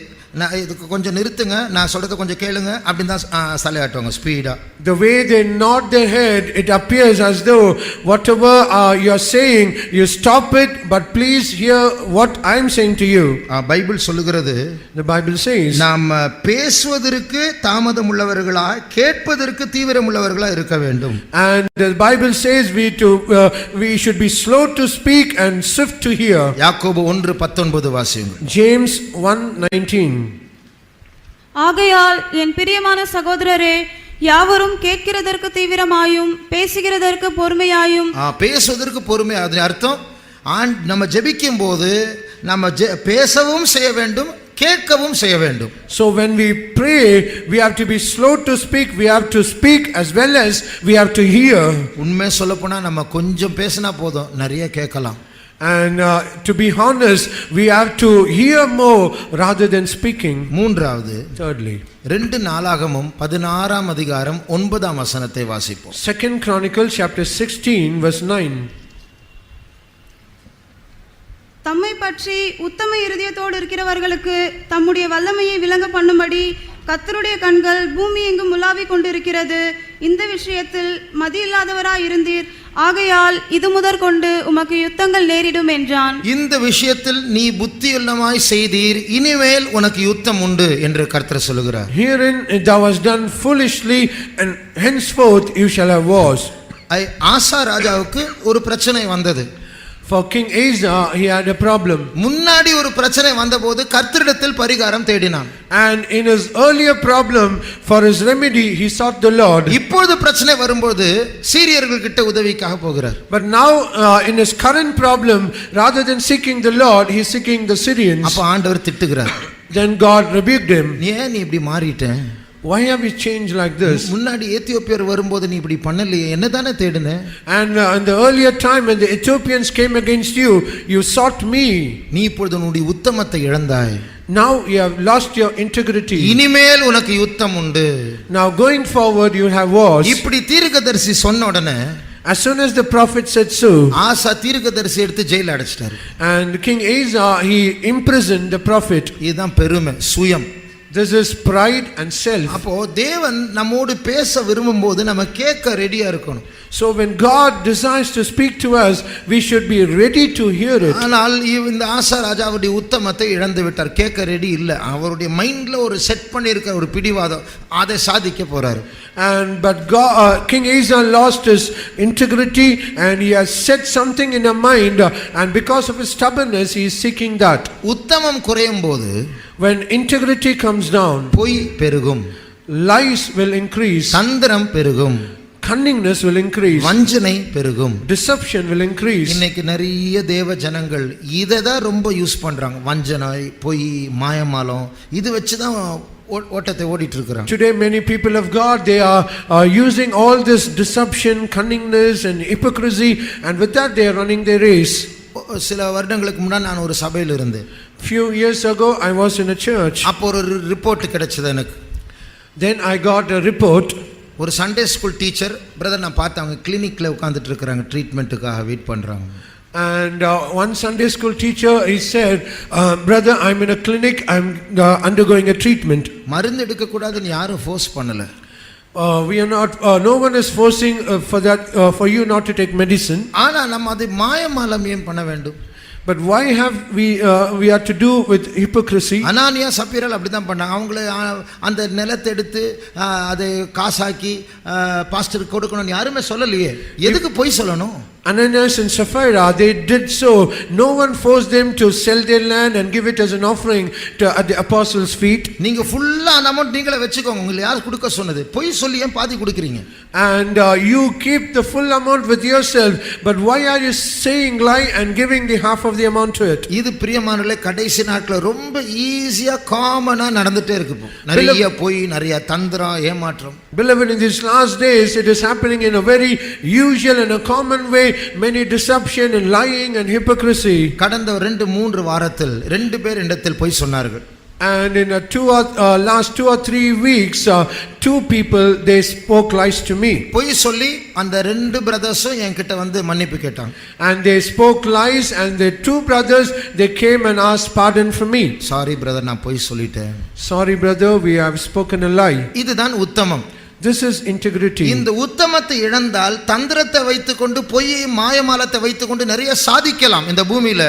நான் இதுக்கு கொஞ்சம் நிறுத்துங்க, நான் சொல்றத கொஞ்சம் கேளுங்க அப்படின்னு தான் தலையாட்டுவாங்க speedo. The way they nod their head, it appears as though whatever you are saying, you stop it, but please hear what I am saying to you. Bible சொல்லுகிறது, the Bible says, நாம் பேசுவதற்கு தாமதம் உள்ளவர்களா கேட்பதற்கு தீவிரம் உள்ளவர்களா இருக்க வேண்டும். And the Bible says we should be slow to speak and swift to hear. யாக்கோபு 1:19 வாசியுங்கள். James 1:19. ஆகையால் என் பிரியமான சகோதரரே, யாவரும் கேட்கிறதற்கு தீவிரமாயும் பேசுகிறதற்கு பொறுமையாயும். பேசுவதற்கு பொறுமை, அதன் அர்த்தம் நம்ம ஜெபிக்கும் போது நம்ம பேசவும் செய்ய வேண்டும், கேட்கவும் செய்ய வேண்டும். So when we pray, we have to be slow to speak, we have to speak as well as we have to hear. உண்மை சொல்லப்போனா நம்ம கொஞ்சம் பேசினா போதும், நிறைய கேட்கலாம். And to be honest, we have to hear more rather than speaking. மூன்றாவது, thirdly, 2 நாளாகமம் 16 அதிகாரம் 9 வசனத்தை வாசிப்போம். 2 Chronicles chapter 16 verse 9. தம்மை பற்றி உத்தம இருதயத்தோடு இருக்கிறவர்களுக்கு தம்முடைய வல்லமையை விளங்க பண்ணும்படி கர்த்தருடைய கண்கள் பூமி எங்கும் உலாவிக் கொண்டிருக்கிறது. இந்த விஷயத்தில் மதியில்லாதவராய் இருந்தீர், ஆகையால் இது முதற்கொண்டு உமக்கு யுத்தங்கள் நேரிடும் என்றான். இந்த விஷயத்தில் நீ புத்தியுள்ளமாய் செய்தீர், இனிமேல் உனக்கு யுத்தம் உண்டு என்று கர்த்தர் சொல்லுகிறார். Herein thou hast done foolishly, and henceforth you shall have wars. ஆசா ராஜாவுக்கு ஒரு பிரச்சனை வந்தது. For King Asa, he had a problem. முன்னாடி ஒரு பிரச்சனை வந்தபோது கர்த்தரிடத்தில் பரிகாரம் தேடினான். And in his earlier problem, for his remedy, he sought the Lord. இப்பொழுது பிரச்சனை வரும்போது சீரியர்கள் கிட்ட உதவிக்காக போகிறார். But now in his current problem, rather than seeking the Lord, he is seeking the Syrians. அப்ப ஆண்டவர் திட்டுகிறார். Then God rebuked him. நீ இப்படி மாறிட்ட? Why have you changed like this? முன்னாடி ஏத்தியோப்பியர் வரும்போது நீ இப்படி பண்ணலையே, என்னதானே தேடுன? And in the earlier time when the Ethiopians came against you, you sought me. நீ இப்பொழுது உன்னுடைய உத்தமத்தை இழந்தாய். Now you have lost your integrity. இனிமேல் உனக்கு யுத்தம் உண்டு. Now going forward you have wars. இப்படி தீர்க்கதரிசி சொன்ன உடனே As soon as the prophet said so, ஆசா தீர்க்கதரிசி எடுத்து ஜெயில அடைச்சிட்டாரு. and King Asa, he imprisoned the prophet. இதுதான் பெருமை, சுயம். This is pride and self. அப்போ தேவன் நம்மோடு பேச விரும்பும்போது நம்ம கேட்க ரெடியா இருக்கணும். So when God desires to speak to us, we should be ready to hear it. ஆனால் இந்த ஆசா ராஜாவுடைய உத்தமத்தை இழந்து விட்டார், கேட்க ரெடி இல்லை. அவருடைய மைண்ட்ல ஒரு செட் பண்ணியிருக்கிற ஒரு பிடிவாதம், அதை சாதிக்க போறாரு. But King Asa lost his integrity and he has set something in a mind, and because of his stubbornness he is seeking that. உத்தமம் குறையும் போது When integrity comes down, பொய் பெருகும், lies will increase, தந்திரம் பெருகும், cunningness will increase, வஞ்சனை பெருகும். deception will increase. இன்னைக்கு நிறைய தேவ ஜனங்கள் இதை தான் ரொம்ப யூஸ் பண்றாங்க. வஞ்சனை, பொய், மாயமாலம், இது வச்சுதான் ஓட்டத்தை ஓடிட்டு இருக்கிறாங்க. Today many people of God, they are using all this deception, cunningness and hypocrisy, and with that they are running their race. சில வருடங்களுக்கு முன்னாடி நான் ஒரு சபையில் இருந்தேன். Few years ago I was in a church. அப்போ ஒரு ரிப்போர்ட் கிடைச்சது எனக்கு. Then I got a report. ஒரு சண்டே ஸ்கூல் டீச்சர், பிரதர் நான் பார்த்தேன், அவங்க கிளினிக்ல உட்கார்ந்துட்டு இருக்காங்க, ட்ரீட்மெண்ட்டுக்காக வெயிட் பண்றாங்க. And one Sunday school teacher, he said, brother, I'm in a clinic, I'm undergoing a treatment. மருந்து எடுக்க கூடாதுன்னு யாரும் ஃபோர்ஸ் பண்ணல. We are not, no one is forcing for that, for you not to take medicine. ஆனா நம்ம அது மாயமாலம் ஏன் பண்ண வேண்டும்? But why have we have to do with hypocrisy? அனானியா சப்பீரால் அப்படிதான் பண்ணாங்க. அவங்கள அந்த நிலத்தை எடுத்து அதை காசாக்கி பாஸ்டருக்கு கொடுக்கணும்னு யாருமே சொல்லலையே, எதுக்கு போய் சொல்லணும்? Ananias and Sapphira, they did so. No one forced them to sell their land and give it as an offering at the apostles' feet. நீங்க ஃபுல்லா அந்த அமௌண்ட் நீங்களே வெச்சுக்கோங்க, உங்களுக்கு யார் கொடுக்க சொன்னது? போய் சொல்லி ஏன் பாதி கொடுக்குறீங்க? And you keep the full amount with yourself, but why are you saying lie and giving the half of the amount to it? இது பிரியமானவர்களே, கடைசி நாட்களில் ரொம்ப ஈஸியா காமனா நடந்துட்டே இருக்கு. நிறைய போய், நிறைய தந்திரம், ஏமாற்றம். Beloved, in these last days it is happening in a very usual and a common way. Many deception and lying and hypocrisy. கடந்த 2-3 வாரத்தில் 2 பேர் இடத்தில் போய் சொன்னார்கள். And in last 2 or 3 weeks, 2 people, they spoke lies to me. போய் சொல்லி அந்த 2 பிரதர்ஸும் என்கிட்ட வந்து மன்னிப்பு கேட்டாங்க. And they spoke lies, and the 2 brothers, they came and asked pardon from me. Sorry brother, நான் போய் சொல்லிட்டேன். Sorry brother, we have spoken a lie. இதுதான் உத்தமம். This is integrity. இந்த உத்தமத்தை இழந்தால் தந்திரத்தை வைத்துக்கொண்டு, பொய், மாயமாலத்தை வைத்துக்கொண்டு நிறைய சாதிக்கலாம் இந்த பூமியில.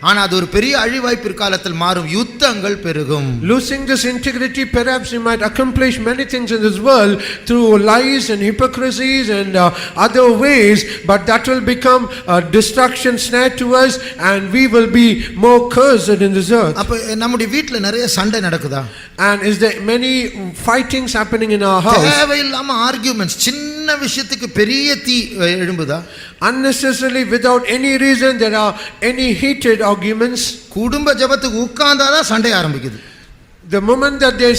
ஆனா அது ஒரு பெரிய அழிவாய் பிற்காலத்தில் மாறும். யுத்தங்கள் பெருகும். Losing this integrity, perhaps you might accomplish many things in this world through lies and hypocrisies and other ways, but that will become a destruction snare to us, and we will be more cursed in this earth. அப்ப நம்முடைய வீட்ல நிறைய சண்டை நடக்குதா? And is there many fightings happening in our house? தேவையில்லாம arguments, சின்ன விஷயத்துக்கு பெரிய தீ எழும்புதா? Unnecessarily, without any reason, there are any heated arguments. குடும்ப ஜெபத்துக்கு உட்கார்ந்தாதான் சண்டை ஆரம்பிக்குது. The moment that they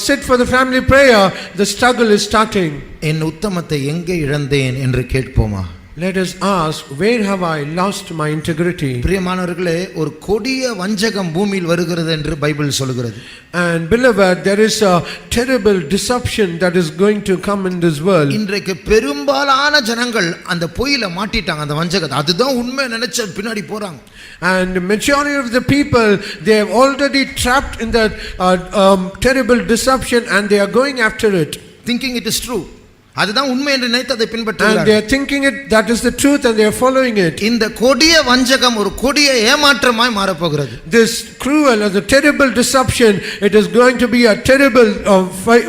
sit for the family prayer, the struggle is starting. என் உத்தமத்தை எங்கே இழந்தேன் என்று கேட்போமா? Let us ask, where have I lost my integrity? பிரியமானவர்களே, ஒரு கொடிய வஞ்சகம் பூமியில் வருகிறது என்று பைபிள் சொல்கிறது. And beloved, there is a terrible deception that is going to come in this world. இன்றைக்கு பெரும்பாலான ஜனங்கள் அந்த பொய்யில மாட்டிட்டாங்க, அந்த வஞ்சகத்தை. அதுதான் உண்மை நினைச்ச பின்னாடி போறாங்க. And the majority of the people, they have already trapped in that terrible deception, and they are going after it, thinking it is true. அதுதான் உண்மை என்று நினைத்து அதை and பின்பற்றுகிறார்கள். they are thinking it that is the truth, and they are following it. இந்த கொடிய வஞ்சகம் ஒரு கொடிய ஏமாற்றமாய் மாறப் போகிறது. This cruel or the terrible deception, it is going to be a terrible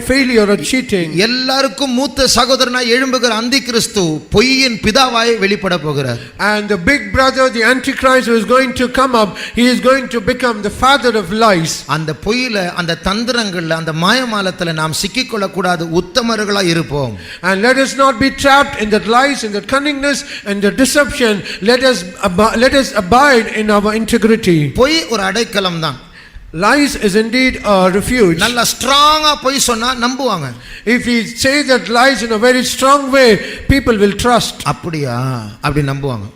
failure or cheating. எல்லாருக்கும் மூத்த சகோதரனாய் எழும்புகிற அந்தி கிறிஸ்து பொய்யின் பிதாவாய் வெளிப்பட போகிறார். And the big brother, the antichrist, who is going to come up, he is going to become the father of lies. அந்த பொய்யில, அந்த தந்திரங்கள்ல, அந்த மாயமாலத்துல நாம் சிக்கிக்கொள்ள கூடாது. உத்தமர்களாய் இருப்போம். And let us not be trapped in that lies, in that cunningness and the deception. Let us abide in our integrity. பொய் ஒரு அடைக்கலம் தான். Lies is indeed a refuge. நல்ல ஸ்ட்ராங்கா பொய் சொன்னா நம்புவாங்க. If we say that lies in a very strong way, people will trust. அப்படியா அப்படி நம்புவாங்க.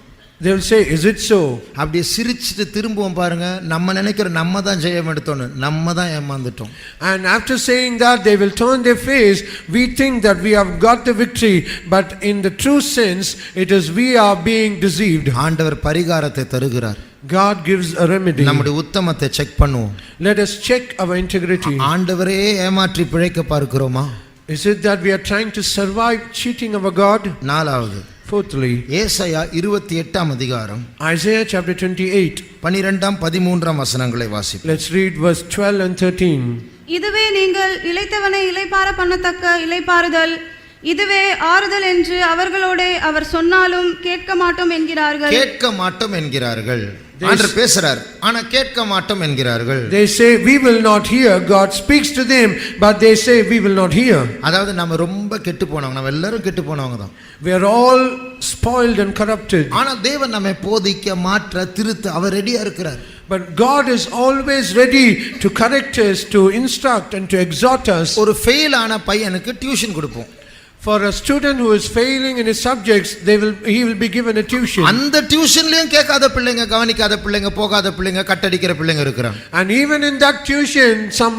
They will say, is it so? அப்படியே சிரிச்சிட்டு திரும்புவோம் பாருங்க, நம்ம நினைக்கிற நம்ம தான் ஜெயம் எடுத்தோன்னு, நம்ம தான் ஏமாந்துட்டோம். And after saying that, they will turn their face. We think that we have got the victory, but in the true sense, it is we are being deceived. ஆண்டவர் பரிகாரத்தை தருகிறார். God gives a remedy. நம்முடைய உத்தமத்தை check பண்ணுவோம். Let us check our integrity. ஆண்டவரே ஏமாற்றி பிழைக்க பார்க்கிறோமா? Is it that we are trying to survive cheating our God? நாலாவது, Fourthly, ஏசாயா 28ஆம் அதிகாரம் Isaiah chapter 28. 12 13 வசனங்களை வாசிப்போம். Let's read verse 12 and 13. இதுவே நீங்கள் இளைத்தவனை இளைப்பார பண்ணத்தக்க இளைப்பாறுதல், இதுவே ஆறுதல் என்று அவர்களோடே அவர் சொன்னாலும் கேட்க மாட்டோம் என்கிறார்கள். கேட்க மாட்டோம் என்கிறார்கள். ஆண்டவர் பேசுறார், ஆனா கேட்க மாட்டோம் என்கிறார்கள். They say we will not hear. God speaks to them, but they say we will not hear. அதாவது நம்ம ரொம்ப கெட்டு போனவங்க, நம்ம எல்லாரும் கெட்டு போனவங்க தான். We are all spoiled and corrupted. ஆனா தேவன் நம்மை போதிக்க, மாற்ற, திருத்த அவர் ரெடியா இருக்கிறார். But God is always ready to correct us, to instruct and to exhort us. ஒரு ஃபெயில் ஆன பையனுக்கு டியூஷன் கொடுப்போம். For a student who is failing in his subjects, he will be given a tuition. அந்த டியூஷன்லயும் கேட்காத பிள்ளைங்க, கவனிக்காத பிள்ளைங்க, போகாத பிள்ளைங்க, கட்டடிக்கிற பிள்ளைங்க இருக்கிறாங்க. And even in that tuition, some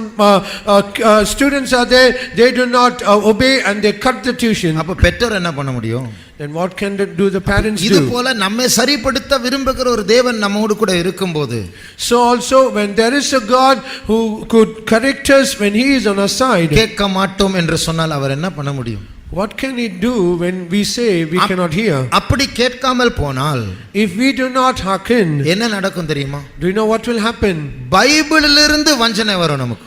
students are there, they do not obey and they cut the tuition. அப்ப பெற்றோர் என்ன பண்ண முடியும்? Then what can do the parents இது do? போல நம்மை சரிப்படுத்த விரும்புகிற ஒரு தேவன் நம்மோடு கூட இருக்கும்போது, So also when there is a God who could correct us when he is on our side, கேட்க மாட்டோம் என்று சொன்னால் அவர் என்ன பண்ண முடியும்? what can he do when we say we cannot hear? அப்படி கேட்காமல் போனால் If we do not hearken, என்ன நடக்கும் தெரியுமா? do you know what will happen? பைபிளிலிருந்து வஞ்சனை வரும் நமக்கு.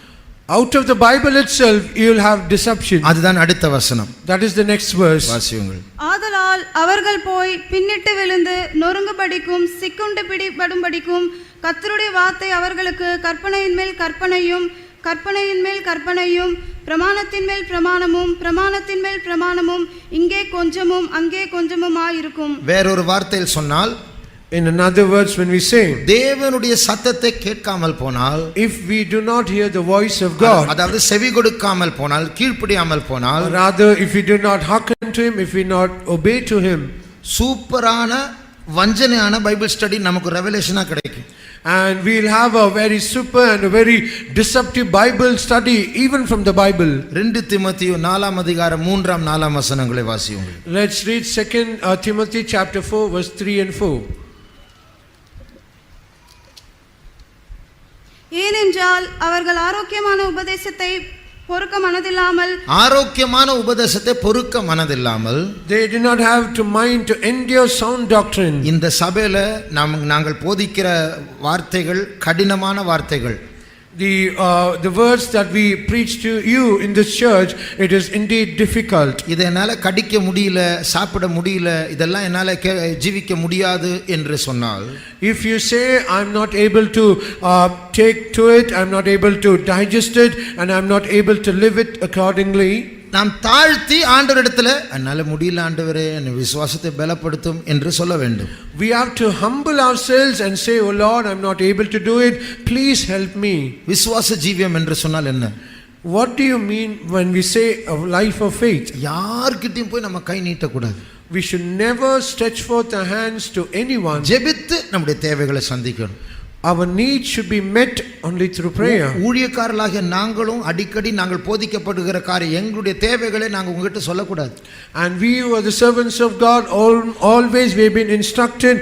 Out of the Bible itself you will have deception. அதுதான் அடுத்த வசனம். That is the next verse. வாசியுங்கள். ஆதலால் அவர்கள் போய் பின்னிட்டு விழுந்து நொறுங்கும்படிக்கும் சிக்குண்டு பிடிபடும்படிக்கும் கர்த்தருடைய வார்த்தை அவர்களுக்கு கற்பனையின் மேல் கற்பனையும், கற்பனையின் மேல் கற்பனையும், பிரமாணத்தின் மேல் பிரமாணமும், பிரமாணத்தின் மேல் பிரமாணமும், இங்கே கொஞ்சமும் அங்கே கொஞ்சமுமாயிருக்கும். வேறொரு வார்த்தையில் சொன்னால், In another words, when we say, தேவனுடைய சத்தத்தை கேட்காமல் போனால், if we do not hear the voice of God, அதாவது செவி கொடுக்காமல் போனால், கீழ்ப்படியாமல் போனால், or rather if we do not hearken to him, if we not obey to him, சூப்பரான வஞ்சனையான பைபிள் ஸ்டடி நமக்கு ரெவலேஷனா கிடைக்கும். and we'll have a very super and a very deceptive Bible study even from the Bible. 2 தீமோத்தேயு 4ஆம் அதிகாரம் 3 4 வசனங்களை வாசியுங்கள். Let's read 2 Timothy chapter 4 verse 3 and 4. ஏனென்றால் அவர்கள் ஆரோக்கியமான உபதேசத்தை பொறுக்க மனதில்லாமல், ஆரோக்கியமான உபதேசத்தை பொறுக்க மனதில்லாமல், they do not have to mind to endure sound doctrine. இந்த சபையில நாங்கள் போதிக்கிற வார்த்தைகள் கடினமான வார்த்தைகள். The words that we preach to you in this church, it is indeed difficult. இதை என்னால கடிக்க முடியல, சாப்பிட முடியல, இதெல்லாம் என்னால ஜீவிக்க முடியாது என்று சொன்னால், if you say I'm not able to take to it, I'm not able to digest it, and I'm not able to live it accordingly, நாம் தாழ்த்தி ஆண்டவரிடத்துல என்னால முடியல ஆண்டவரே, என் விசுவாசத்தை பலப்படுத்தும் என்று சொல்ல வேண்டும். we have to humble ourselves and say, oh Lord, I'm not able to do it, please help me. விசுவாச ஜீவியம் என்று சொன்னால் என்ன? What do you mean when we say a life of faith? யார்கிட்டயும் போய் நம்ம கை நீட்டக்கூடாது. We should never stretch forth our hands to anyone. ஜெபித்து நம்முடைய தேவைகளை சந்திக்கணும். Our needs should be met only through prayer. ஊழியக்காரர்களாகிய நாங்களும் அடிக்கடி நாங்கள் போதிக்கப்படுகிற காரியம், எங்களுடைய தேவைகளை நாங்கள் உங்ககிட்ட சொல்லக்கூடாது. And we who are the servants of God, always we have been instructed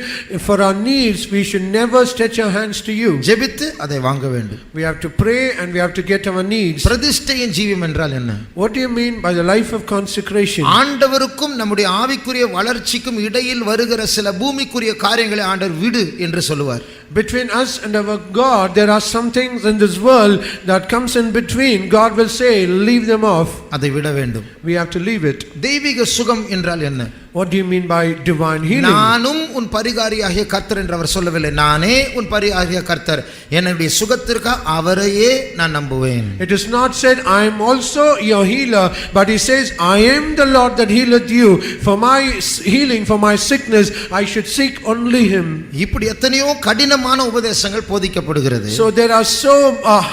for our needs, we should never stretch our hands to you. ஜெபித்து அதை வாங்க வேண்டும். We have to pray and we have to get our needs. பிரதிஷ்டையின் ஜீவியம் என்றால் என்ன? What do you mean by the life of consecration? ஆண்டவருக்கும் நம்முடைய ஆவிக்குரிய வளர்ச்சிக்கும் இடையில் வருகிற சில பூமிக்குரிய காரியங்களை ஆண்டவர் விடு என்று சொல்லுவார். Between us and our God, there are some things in this world that comes in between. God will say, leave them off. அதை விட வேண்டும். We have to leave it. தெய்வீக சுகம் என்றால் என்ன? What do you mean by divine healing? நானும் உன் பரிகாரியாகிய கர்த்தர் என்று அவர் சொல்லவில்லை. நானே உன் பரிகாரியாகிய கர்த்தர், என்னுடைய சுகத்திற்கு அவரையே நான் நம்புவேன். It is not said I am also your healer, but he says I am the Lord that healeth you. For my healing, for my sickness, I should seek only him. இப்படி எத்தனையோ கடினமான உபதேசங்கள் போதிக்கப்படுகிறது. So there are so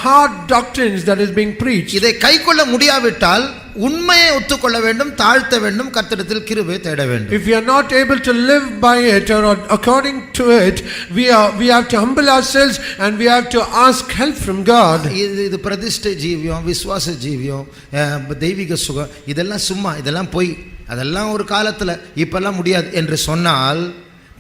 hard doctrines that is being preached. இதை கைக்கொள்ள முடியாவிட்டால் உண்மையை ஒத்துக்கொள்ள வேண்டும், தாழ்த்த வேண்டும், கர்த்தரிடத்தில் கிருபை தேட வேண்டும். If we are not able to live by it or according to it, we have to humble ourselves and we have to ask help from God. இது பிரதிஷ்டை ஜீவியம், விசுவாச ஜீவியம், தெய்வீக சுகம், இதெல்லாம் சும்மா, இதெல்லாம் பொய், அதெல்லாம் ஒரு காலத்துல, இப்பெல்லாம் முடியாது என்று சொன்னால்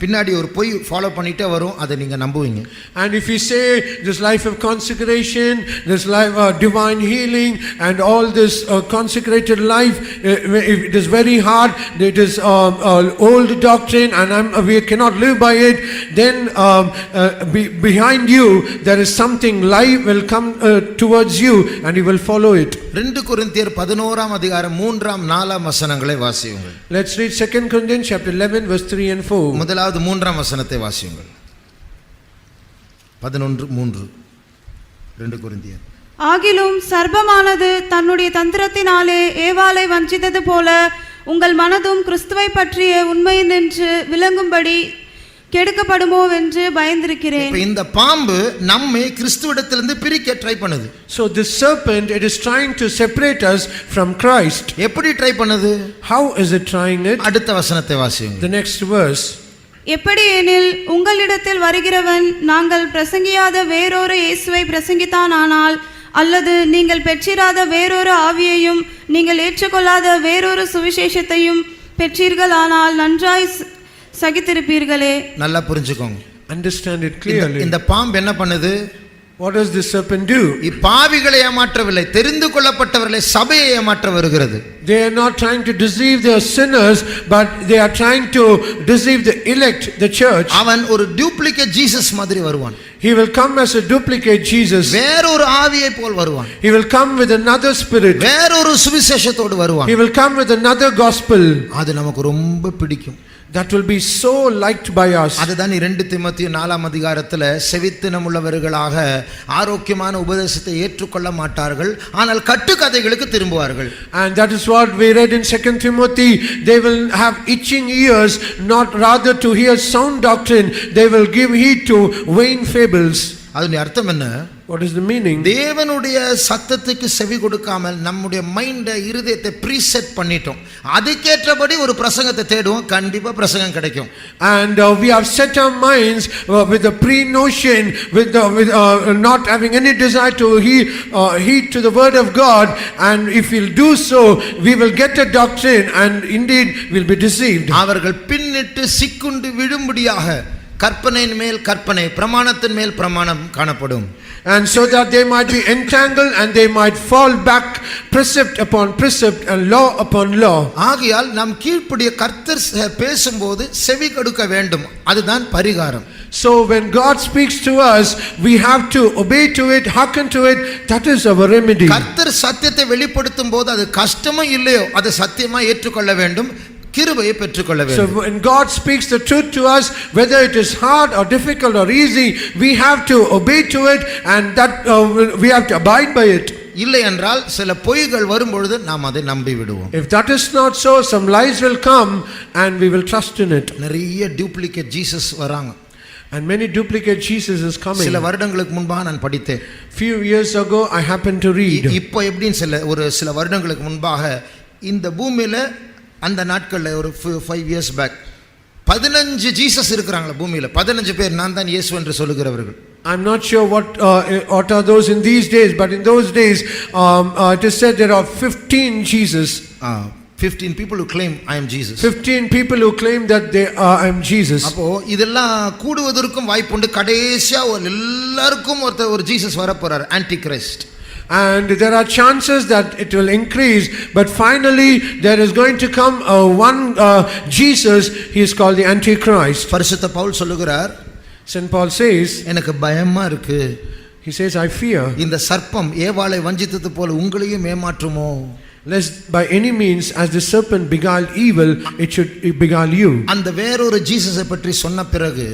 பின்னாடி ஒரு பொய் ஃபாலோ பண்ணிட்டே வரும், அதை நீங்க நம்புவீங்க. And if you say this life of consecration, this life divine healing and all this consecrated life, it is very hard, it is old doctrine and we cannot live by it, then behind you there is something life will come towards you and you will follow it. 2 கொரிந்தியர் 11ஆம் அதிகாரம் 3ஆம் 4ஆம் வசனங்களை வாசியுங்கள். Let's read 2 Corinthians chapter 11 verse 3 and 4. முதலாவது 3ஆம் வசனத்தை வாசியுங்கள். 11:3 2 கொரிந்தியர். ஆகிலும் சர்ப்பமானது தன்னுடைய தந்திரத்தினாலே ஏவாளை வஞ்சித்தது போல உங்கள் மனதும் கிறிஸ்துவை பற்றிய உண்மையினின்று விளங்கும்படி கெடுக்கப்படுமோ என்று பயந்திருக்கிறேன். இப்ப இந்த பாம்பு நம்மை கிறிஸ்துவிடத்திலிருந்து பிரிக்க ட்ரை பண்ணுது. So this serpent, it is trying to separate us from Christ. எப்படி ட்ரை பண்ணுது? How is it trying it? அடுத்த வசனத்தை வாசியுங்கள். The next verse. எப்படி எனில் உங்களிடத்தில் வருகிறவன் நாங்கள் பிரசங்கியாத வேறொரு இயேசுவை பிரசங்கித்தானால், அல்லது நீங்கள் பெற்றிராத வேறொரு ஆவியையும் நீங்கள் ஏற்றுக்கொள்ளாத வேறொரு சுவிசேஷத்தையும் பெற்றீர்களானால் நன்றாய் சகித்திருப்பீர்களே. நல்லா புரிஞ்சுக்கோங்க. Understand it clearly. இந்த பாம்பு என்ன பண்ணுது? What does this serpent do? இப்பாவிகளை ஏமாற்றவில்லை, தெரிந்து கொள்ளப்பட்டவர்களை, சபையை ஏமாற்ற வருகிறது. They are not trying to deceive their sinners, but they are trying to deceive the elect, the church. அவன் ஒரு டூப்ளிகேட் ஜீசஸ் மாதிரி வருவான். He will come as a duplicate Jesus. வேறொரு ஆவியை போல் வருவான். He will come with another spirit. வேறொரு சுவிசேஷத்தோடு வருவான். He will come with another gospel. அது நமக்கு ரொம்ப பிடிக்கும். That will be so liked by us. அதுதான் 2 தீமோத்தேயு 4ஆம் அதிகாரத்துல செவித்தினமுள்ளவர்களாக ஆரோக்கியமான உபதேசத்தை ஏற்றுக்கொள்ள மாட்டார்கள், ஆனால் கட்டுக்கதைகளுக்கு திரும்புவார்கள். And that is what we read in 2 Timothy. They will have itching ears, not rather to hear sound doctrine. They will give heed to vain fables. அதனுடைய அர்த்தம் என்ன? What is the meaning? தேவனுடைய சத்தத்துக்கு செவி கொடுக்காமல் நம்முடைய மைண்டை, இருதயத்தை ப்ரீசெட் பண்ணிட்டோம். அதுக்கேற்றபடி ஒரு பிரசங்கத்தை தேடுவோம், கண்டிப்பா பிரசங்கம் கிடைக்கும். And we have set our minds with the pre-notion, with not having any desire to heed to the word of God, and if we'll do so, we will get a doctrine and indeed we'll be deceived. அவர்கள் பின்னிட்டு சிக்குண்டு விழும்படியாக கற்பனையின் மேல் கற்பனை, பிரமாணத்தின் மேல் பிரமாணம் காணப்படும். And so that they might be entangled and they might fall back precept upon precept and law upon law. ஆகையால் நாம் கீழ்ப்படிய கர்த்தர் பேசும்போது செவி கொடுக்க வேண்டும். அதுதான் பரிகாரம். So when God speaks to us, we have to obey to it, hearken to it. That is our remedy. கர்த்தர் சத்தியத்தை வெளிப்படுத்தும் போது அது கஷ்டமோ இல்லையோ அதை சத்தியமா ஏற்றுக்கொள்ள வேண்டும், கிருபையை பெற்றுக்கொள்ள வேண்டும். So when God speaks the truth to us, whether it is hard or difficult or easy, we have to obey to it, and that we have to abide by it. இல்லை என்றால் சில பொய்கள் வரும்பொழுது நாம் அதை நம்பி விடுவோம். If that is not so, some lies will come and we will trust in it. நிறைய டூப்ளிகேட் ஜீசஸ் வராங்க. And many duplicate Jesus is coming. சில வருடங்களுக்கு முன்பாக நான் படித்தேன். Few years ago I happened to read. இப்போ எப்படின்னு சில வருடங்களுக்கு முன்பாக இந்த பூமியில அந்த நாட்கள்ல ஒரு 5 years back 15 ஜீசஸ் இருக்கிறாங்க பூமியில. 15 பேர் நான் தான் இயேசு என்று சொல்லுகிறவர்கள். I'm not sure what are those in these days, but in those days it is said there are 15 Jesus. 15 people who claim I am Jesus. 15 people who claim that they are I am Jesus. அப்போ இதெல்லாம் கூடுவதற்கும் வாய்ப்புண்டு. கடைசியா எல்லாருக்கும் ஒரு Jesus வர போறார், anti Christ. And there are chances that it will increase, but finally there is going to come one Jesus. He is called the Antichrist. பரிசுத்த பவுல் சொல்லுகிறார், St. Paul says, எனக்கு பயமா இருக்கு. he says, I fear. இந்த சர்ப்பம் ஏவாளை வஞ்சித்தது போல உங்களையும் ஏமாற்றுமோ? lest by any means as the serpent beguiled evil, it should beguile you. அந்த வேறொரு ஜீசஸை பற்றி சொன்ன பிறகு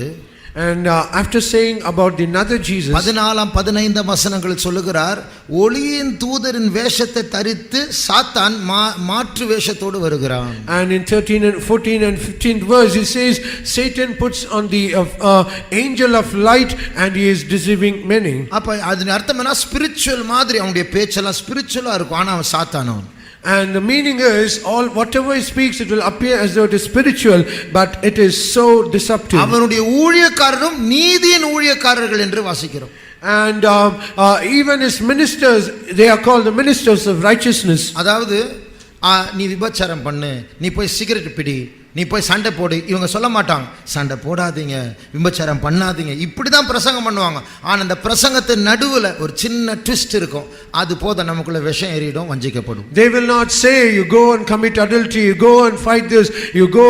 And after saying about the another Jesus, 14-15 வசனங்கள் சொல்லுகிறார், ஒளியின் தூதரின் வேஷத்தை தரித்து சாத்தான் மாற்று வேஷத்தோடு வருகிறான். and in 13 and 14 and 15th verse he says Satan puts on the angel of light and he is deceiving many. அப்ப அதன் அர்த்தம் என்ன? ஸ்பிரிச்சுவல் மாதிரி அவனுடைய பேச்செல்லாம் ஸ்பிரிச்சுவலா இருக்கும், ஆனா அவன் சாத்தானவன். And the meaning is, all whatever he speaks, it will appear as though it is spiritual, but it is so deceptive. அவனுடைய ஊழியக்காரரும் நீதியின் ஊழியக்காரர்கள் என்று வாசிக்கிறோம். And even his ministers, they are called the ministers of righteousness. அதாவது நீ விபச்சாரம் பண்ணு, நீ போய் சிகரெட் பிடி, நீ போய் சண்டை போடு, இவங்க சொல்ல மாட்டாங்க சண்டை போடாதீங்க, விபச்சாரம் பண்ணாதீங்க, இப்படி தான் பிரசங்கம் பண்ணுவாங்க. ஆனால் அந்த பிரசங்கத்தின் நடுவில் ஒரு சின்ன ட்விஸ்ட் இருக்கும், அது போத நமக்குள்ள விஷம் ஏறிடும், வஞ்சிக்கப்படும். They will not say you go and commit adultery, you go and fight this, you go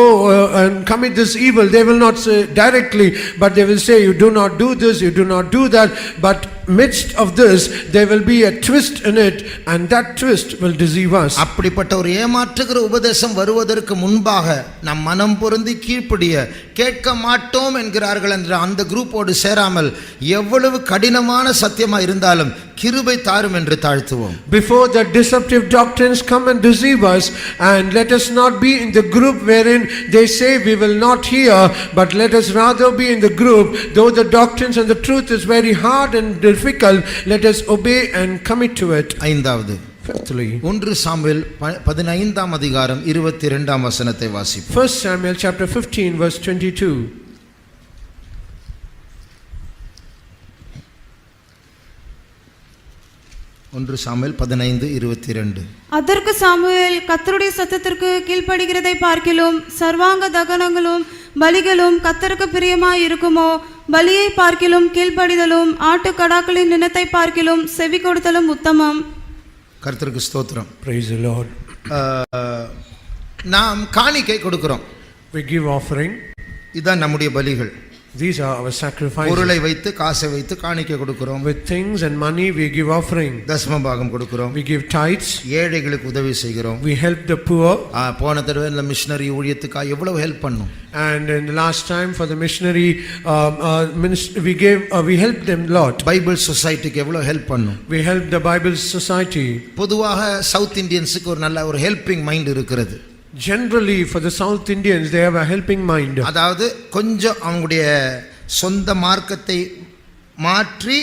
and commit this evil. They will not say directly, but they will say you do not do this, you do not do that. But midst of this there will be a twist in it, and that twist will deceive us. அப்படிப்பட்ட ஒரு ஏமாற்றுகிற உபதேசம் வருவதற்கு முன்பாக நம் மனம் பொருந்தி கீழ்ப்படிய கேட்க மாட்டோம் என்கிறார்கள் என்ற அந்த குரூப்போடு சேராமல் எவ்வளவு கடினமான சத்தியமா இருந்தாலும் கிருபை தாரும் என்று தாழ்த்துவோம். Before the deceptive doctrines come and deceive us, and let us not be in the group wherein they say we will not hear, but let us rather be in the group, though the doctrines and the truth is very hard and difficult, let us obey and commit to it. ஐந்தாவது, Fifthly, 1 Samuel 15 அதிகாரம் 22 வசனத்தை வாசிப்போம். 1 Samuel chapter 15 verse 22. ஒன்று Samuel 15:22. அதற்கு Samuel கர்த்தருடைய சத்தத்திற்கு கீழ்ப்படுகிறதை பார்க்கிலும் சர்வாங்க தகனங்களும் பலிகளும் கர்த்தருக்கு பிரியமாய் இருக்குமோ, பலியை பார்க்கிலும் கீழ்ப்படிதலும் ஆட்டுக்கடாக்களின் நினத்தை பார்க்கிலும் செவி கொடுத்தலும் உத்தமம். கர்த்தருக்கு ஸ்தோத்திரம். Praise the Lord. நாம் காணிக்கை கொடுக்கிறோம். We give offering. இதான் நம்முடைய பலிகள். These are our sacrifices. பொருளை வைத்து காசை வைத்து காணிக்கை கொடுக்கிறோம். With things and money we give offering. தசம பாகம் கொடுக்கிறோம். We give tithes. ஏழைகளுக்கு உதவி செய்கிறோம். We help the poor. போன தடவை இந்த மிஷனரி ஊழியத்துக்கு எவ்வளவு ஹெல்ப் பண்ணோம். And in the last time for the missionary we helped them a lot. Bible சொசைட்டிக்கு எவ்வளவு ஹெல்ப் பண்ணோம். We helped the Bible Society. பொதுவாக சவுத் இந்தியன்ஸுக்கு ஒரு நல்ல ஒரு ஹெல்பிங் மைண்ட் இருக்கிறது. Generally for the South Indians they have a helping mind. அதாவது கொஞ்சம் அவங்களுடைய சொந்த மார்க்கத்தை மாற்றி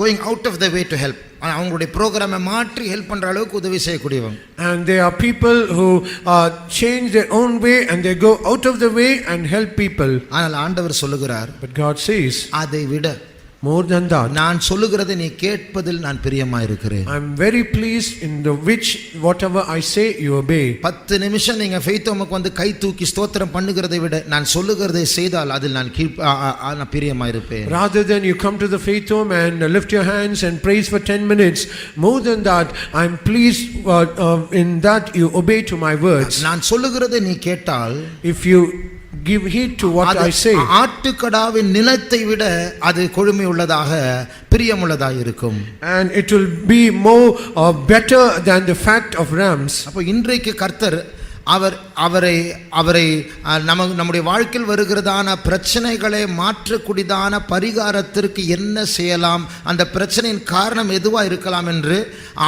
going out of the way to help, அவங்களுடைய ப்ரோக்ராமை மாற்றி ஹெல்ப் பண்ற அளவுக்கு உதவி செய்யக்கூடியவங்க. And there are people who change their own way and they go out of the way and help people. ஆனால் ஆண்டவர் சொல்லுகிறார், But God says, அதை விட more than that, நான் சொல்லுகிறதை நீ கேட்பதில் நான் பிரியமாயிருக்கிறேன். I am very pleased in the which whatever I say you obey. 10 நிமிஷம் நீங்க ஃபெய்த் ஹோமுக்கு வந்து கை தூக்கி ஸ்தோத்திரம் பண்ணுகிறதை விட நான் சொல்லுகிறதை செய்தால் அதில் நான் பிரியமாயிருப்பேன். Rather than you come to the faith home and lift your hands and praise for 10 minutes, more than that I am pleased in that you obey to my words. நான் சொல்லுகிறதை நீ கேட்டால், If you give heed to what I say, ஆட்டுக்கடாவின் நிலத்தை விட அது கொழுமை உள்ளதாக பிரியமுள்ளதாக இருக்கும். and it will be more better than the fat of rams. அப்போ இன்றைக்கு கர்த்தர் அவரை நம்முடைய வாழ்க்கையில் வருகிறதான பிரச்சனைகளை மாற்றக்கூடியதான பரிகாரத்திற்கு என்ன செய்யலாம், அந்த பிரச்சனையின் காரணம் எதுவா இருக்கலாம் என்று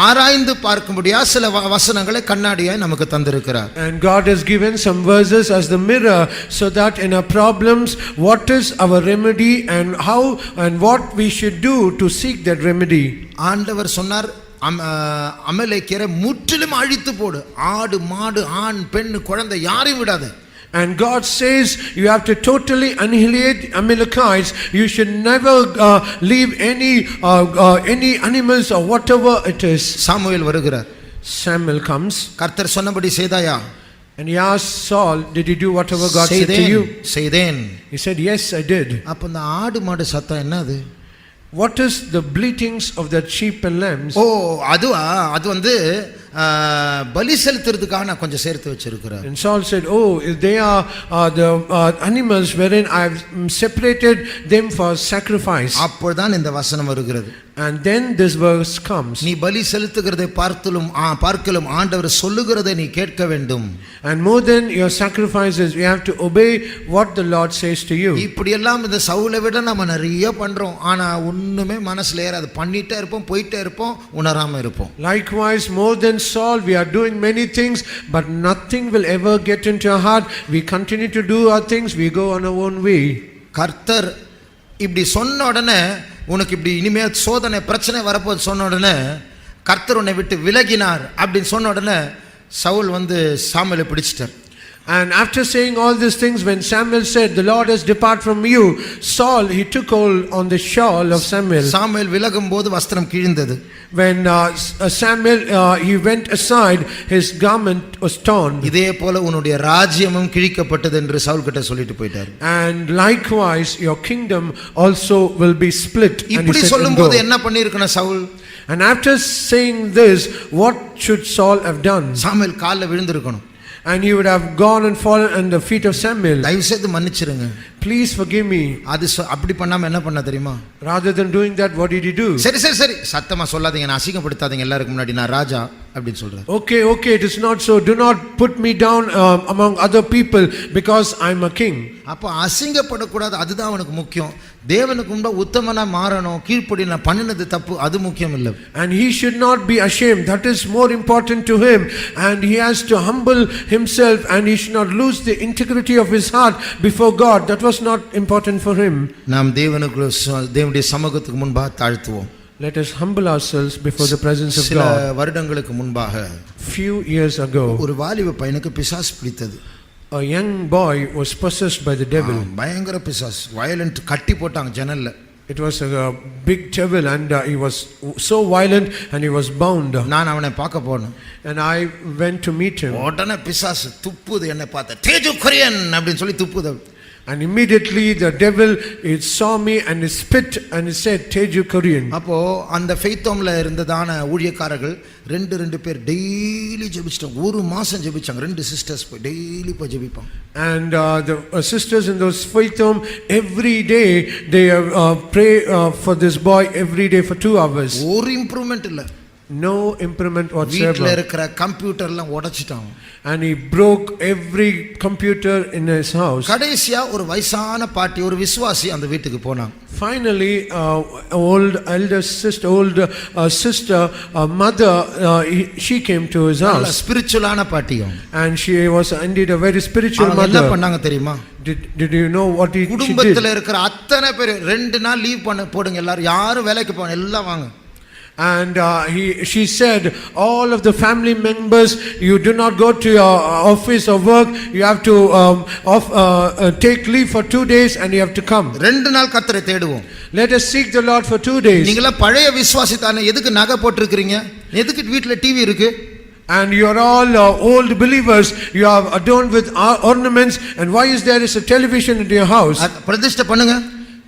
ஆராய்ந்து பார்க்கும்படியா சில வசனங்களை கண்ணாடியாய் நமக்கு தந்திருக்கிறார். And God has given some verses as the mirror, so that in our problems what is our remedy and how and what we should do to seek that remedy. ஆண்டவர் சொன்னார், அமலேக்கியரை முற்றிலும் அழித்து போடு, ஆடு மாடு ஆண் பெண் குழந்தை யாரையும் விடாத. And God says you have to totally annihilate Amalekites. You should never leave any animals or whatever it is. Samuel வருகிறார். Samuel comes. கர்த்தர் சொன்னபடி செய்தாயா? And he asked Saul, did you do whatever God said to you? செய்தேன். He said, yes, I did. அப்ப அந்த ஆடு மாடு சத்தம் என்னது? What is the bleatings of that sheep and lambs? அது வந்து பலி செலுத்துறதுக்காக நான் கொஞ்சம் சேர்த்து வச்சிருக்கிறேன். And Saul said, they are the animals wherein I have separated them for sacrifice. அப்பொழுதுதான் இந்த வசனம் வருகிறது. And then this verse comes. நீ பலி செலுத்துகிறதை பார்க்கலும் ஆண்டவர் சொல்லுகிறதை நீ கேட்க வேண்டும். And more than your sacrifices, you have to obey what the Lord says to you. இப்படி எல்லாம் இந்த சவுலை விட நம்ம நிறைய பண்றோம். ஆனா ஒண்ணுமே மனசுல ஏறாது. பண்ணிட்டே இருப்போம், போயிட்டே இருப்போம், உணராம இருப்போம். Likewise, more than Saul, we are doing many things, but nothing will ever get into our heart. We continue to do our things, we go on our own way. கர்த்தர் இப்படி சொன்ன உடனே உனக்கு இப்படி இனிமே சோதனை பிரச்சனை வரப்போது சொன்ன உடனே கர்த்தர் உன்னை விட்டு விலகினார் அப்படின்னு சொன்ன உடனே சவுல் வந்து சாமுவேலை பிடிச்சிட்டார். And after saying all these things, when Samuel said, "The Lord has departed from you," Saul, he took hold on the shawl of Samuel. Samuel விலகும் போது வஸ்திரம் கிழிந்தது. When Samuel he went aside, his garment was torn. இதே போல உன்னுடைய ராஜ்யமும் கிழிக்கப்பட்டது என்று சவுல் கிட்ட சொல்லிட்டு போயிட்டார். And likewise, your kingdom also will be split. இப்படி சொல்லும்போது என்ன பண்ணியிருக்கணும் Saul? And after saying this, what should Saul have done? Samuel காலில் விழுந்திருக்கணும். And he would have gone and fallen at the feet of Samuel. தயவு செய்து மன்னிச்சிருங்க. Please forgive me. அது அப்படி பண்ணாம என்ன பண்ண தெரியுமா? Rather than doing that, what did he do? சரி சத்தமா சொல்லாதீங்க, நான் அசிங்கப்படுத்தாதீங்க எல்லாருக்கும் முன்னாடி, நான் ராஜா அப்படின்னு சொல்றாரு. Okay, it is not so. Do not put me down among other people because I am a king. அப்ப அசிங்கப்படக்கூடாது, அதுதான் அவனுக்கு முக்கியம். தேவனுக்கு முன்பா உத்தமனா மாறணும், கீழ்ப்படி நான் பண்ணினது தப்பு, அது முக்கியம் இல்லை. And he should not be ashamed. That is more important to him. And he has to humble himself, and he should not lose the integrity of his heart before God. That was not important for him. நாம் தேவனுடைய சமூகத்துக்கு முன்பா தாழ்த்துவோம். Let us humble ourselves before the presence of சில God. வருடங்களுக்கு முன்பாக Few years ago, ஒரு வாலிப பையனுக்கு பிசாசு பிடித்தது. a young boy was possessed by the devil. பயங்கர பிசாசு, வயலண்ட், கட்டி போட்டாங்க ஜன்னல்ல. It was a big devil, and he was so violent, and he was bound. நான் அவனை பார்க்க போனேன். And I went to meet him. உடனே பிசாசு துப்புது, என்னை பார்த்த தேஜு கொரியன் அப்படின்னு சொல்லி துப்புது. And immediately the devil saw me and he spit and he said, "Teju Korean." அப்போ அந்த ஃபெய்த்தோம்ல இருந்ததான ஊழியக்காரர்கள் ரெண்டு பேர் டெய்லி ஜெபிச்சிட்டாங்க. ஒரு மாசம் ஜெபிச்சாங்க. 2 சிஸ்டர்ஸ் போய் டெய்லி போய் ஜெபிப்பாங்க. And the sisters in those faith home, every day they pray for this boy every day for 2 hours. ஒரு இம்ப்ரூவ்மென்ட் இல்ல. No improvement வீட்ல whatsoever. இருக்கிற கம்ப்யூட்டர்லாம் உடைச்சிட்டாங்க. And he broke every computer in his house. கடைசியா ஒரு வயசான பாட்டி, ஒரு விசுவாசி அந்த வீட்டுக்கு போனாங்க. Finally, old sister, mother, she came to his நல்ல house. ஸ்பிரிச்சுவலான பாட்டியும். And she was indeed a very spiritual அவங்க என்ன mother. பண்ணாங்க தெரியுமா? Did you know what she did? குடும்பத்துல இருக்கிற அத்தனை பேர் 2 நாள் லீவ் போடுங்க, எல்லாரும் யாரும் வேலைக்கு போங்க, எல்லாம் வாங்க. And she said, all of the family members, you do not go to your office or work, you have to take leave for 2 days and you have to come. 2 நாள் கர்த்தரை தேடுவோம். Let us seek the Lord for 2 days. நீங்களா பழைய விசுவாசி தானே, எதுக்கு நகை போட்டுருக்கீங்க, எதுக்கு வீட்ல டிவி இருக்கு? And you are all old believers, you are adorned with ornaments, and why is there a television in your house? பிரதிஷ்டை பண்ணுங்க,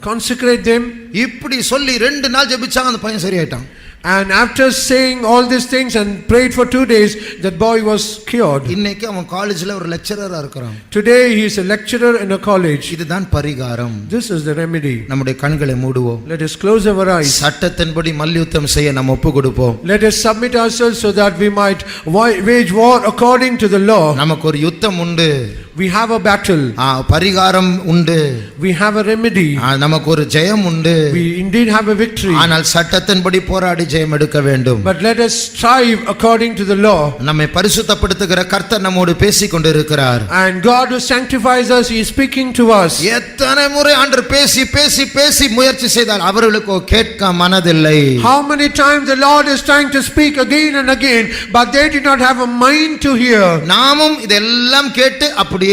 consecrate them. இப்படி சொல்லி 2 நாள் ஜெபிச்சாங்க, அந்த பையன் சரியாயிட்டான். And after saying all these things and prayed for 2 days, that boy was cured. இன்னைக்கு அவன் காலேஜ்ல ஒரு லெக்சரரா இருக்கான். Today he is a lecturer in a college. இதுதான் பரிகாரம். This is the remedy. நம்முடைய கண்களை மூடுவோம். Let us close our eyes. சட்டத்தின்படி மல்யுத்தம் செய்ய நாம் ஒப்பு கொடுப்போம். Let us submit ourselves so that we might wage war according to the law. நமக்கு ஒரு யுத்தம் உண்டு. We have a battle. பரிகாரம் உண்டு. We have a remedy. நமக்கு ஒரு ஜெயம் உண்டு. We indeed have a victory. ஆனால் சட்டத்தின்படி போராடி ஜெயம் எடுக்க வேண்டும். But let us strive according to the law. நம்மை பரிசுத்தப்படுத்துகிற கர்த்தர் நம்மோடு பேசிக் கொண்டிருக்கிறார். And God who sanctifies us, he is speaking to us. எத்தனை முறை ஆண்டவர் பேசி முயற்சி செய்தால் அவர்களுக்கு கேட்க மனதில்லை. How many times the Lord is trying to speak again and again, but they did not have a mind to hear. நாமும் இதெல்லாம் கேட்டு அப்படியே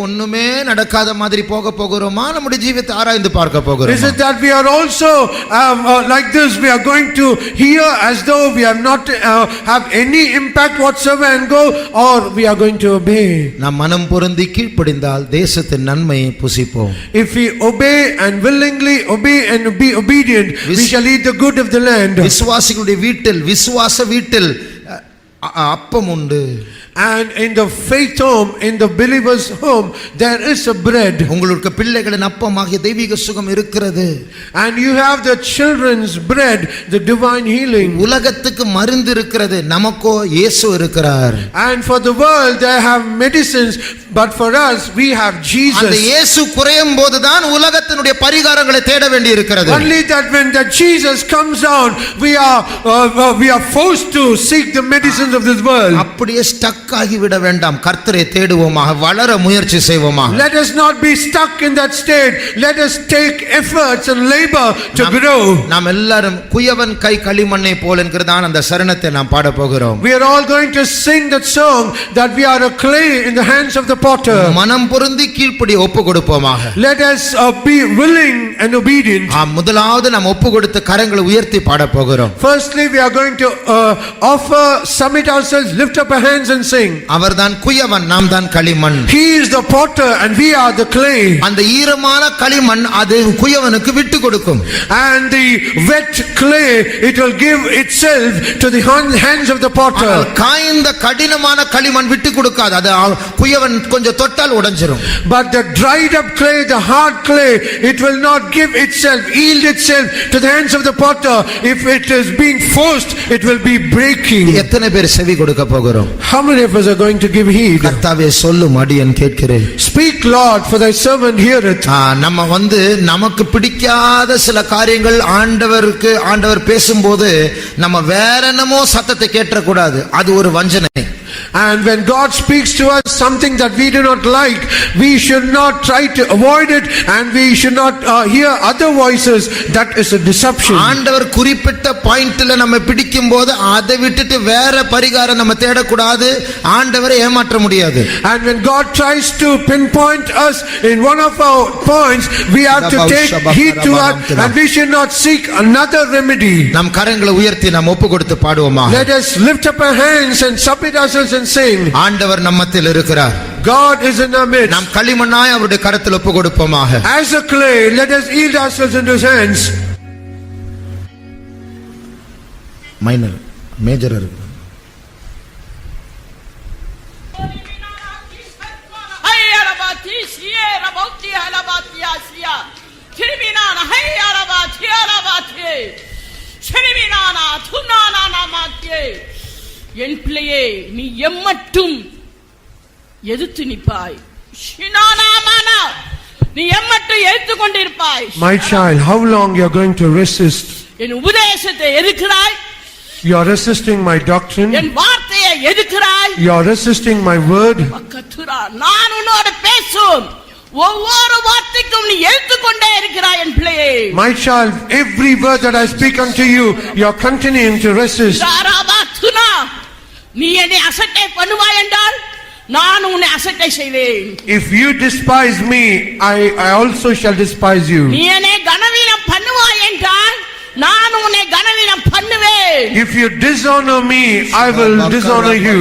ஒண்ணுமே நடக்காத மாதிரி போகிறோமா? நம்முடைய ஜீவிதத்தை ஆராய்ந்து பார்க்க போகிறோம். Is it that we are also like this, we are going to hear as though we have not have any impact whatsoever and go, or we are going to obey? நாம் மனம் பொருந்தி கீழ்ப்படிந்தால் தேசத்தின் நன்மையை புசிப்போம். If we obey and willingly obey and be obedient, we shall eat the good of the land. விசுவாசிகளுடைய வீட்டில், விசுவாச வீட்டில் அப்பம் உண்டு. And in the faith home, in the believer's home, there is a bread. உங்களுக்கு பிள்ளைகளின் அப்பமாகிய தெய்வீக சுகம் இருக்கிறது. And you have the children's bread, the divine healing. உலகத்துக்கு மருந்து இருக்கிறது, நமக்கோ இயேசு இருக்கிறார். And for the world they have medicines, but for us we have அந்த Jesus. இயேசு குறையும் போதுதான் உலகத்தினுடைய பரிகாரங்களை தேட வேண்டி இருக்கிறது. Only that when that Jesus comes down, we are forced to seek the medicines of this world. அப்படியே ஸ்டக் ஆகி விட வேண்டாம். கர்த்தரை தேடுவோமாக, வளர முயற்சி செய்வோமாக. Let us not be stuck in that state. Let us take efforts and labor to grow. நாம் எல்லாரும் குயவன் கை களிமண்ணை போல என்கிறதான அந்த சரணத்தை நாம் பாட போகிறோம். We are all going to sing that song that we are a clay in the hands of the potter. மனம் பொருந்தி கீழ்ப்படி ஒப்பு கொடுப்போமாக. Let us be willing and obedient. முதலாவது நாம் ஒப்பு கொடுத்து கரங்களை உயர்த்தி பாட போகிறோம். Firstly, we are going to submit ourselves, lift up our hands and sing. அவர்தான் குயவன், நாம் தான் களிமண். He is the potter and we are the clay. அந்த ஈரமான களிமண் அது குயவனுக்கு விட்டு கொடுக்கும். And the wet clay, it will give itself to the hands of the potter. காய்ந்த கடினமான களிமண் விட்டு கொடுக்காது. அது குயவன் கொஞ்சம் தொட்டால் உடைஞ்சிரும். But the dried up clay, the hard clay, it will not give itself, yield itself to the hands of the potter. If it is being forced, it will be breaking. எத்தனை பேர் செவி கொடுக்க போகிறோம்? How many of us are going to give heed? கர்த்தாவே சொல்லும், அடியேன் கேட்கிறேன். Speak, Lord, for thy servant heareth. நம்ம நமக்கு பிடிக்காத சில காரியங்கள் ஆண்டவர் பேசும்போது நம்ம வேற என்னமோ சத்தத்தை கேட்டறக்கூடாது. அது ஒரு வஞ்சனை. And when God speaks to us something that we do not like, we should not try to avoid it, and we should not hear other voices. That is a deception. ஆண்டவர் குறிப்பிட்ட பாயிண்ட்ல நம்ம பிடிக்கும் போது அதை விட்டுட்டு வேற பரிகாரம் நம்ம தேடக்கூடாது. ஆண்டவரை ஏமாற்ற முடியாது. And when God tries to pinpoint us in one of our points, we have to take heed to it, and we should not seek another remedy. நம் கரங்களை உயர்த்தி நாம் ஒப்பு கொடுத்து பாடுவோமா. Let us lift up our hands and submit ourselves and sing. ஆண்டவர் நம்மத்தில் இருக்கிறார். God is in our midst. நாம் களிமண்ணாய் அவருடைய கரத்தில் ஒப்பு கொடுப்போமாக. As a clay, let us yield ourselves into his hands. Minor major இருக்கு. என் பிள்ளையே, நீ எம்மட்டும் எதிர்த்து நிற்பாய். நீ எம்மட்டும் எதிர்த்து கொண்டிருப்பாய். My child, how long you are going to resist? என் உபதேசத்தை எதிர்க்கிறாய். You are resisting my doctrine. என் வார்த்தையை எதிர்க்கிறாய். You are resisting my word. நான் உன்னோடு பேசும் ஒவ்வொரு வார்த்தைக்கும் நீ எதிர்த்துக்கொண்டே இருக்கிறாய் என் பிள்ளையே. My child, every word that I speak unto you, you are continuing to resist. நீ என்னை அசட்டை பண்ணுவாய் என்றால் நான் உன்னை அசட்டை செய்வேன். If you despise me, I also shall despise you. நீ என்னை கனவீனம் பண்ணுவாய் என்றால் நான் உன்னை கனவீனம் பண்ணுவேன். If you dishonor me, I will dishonor you.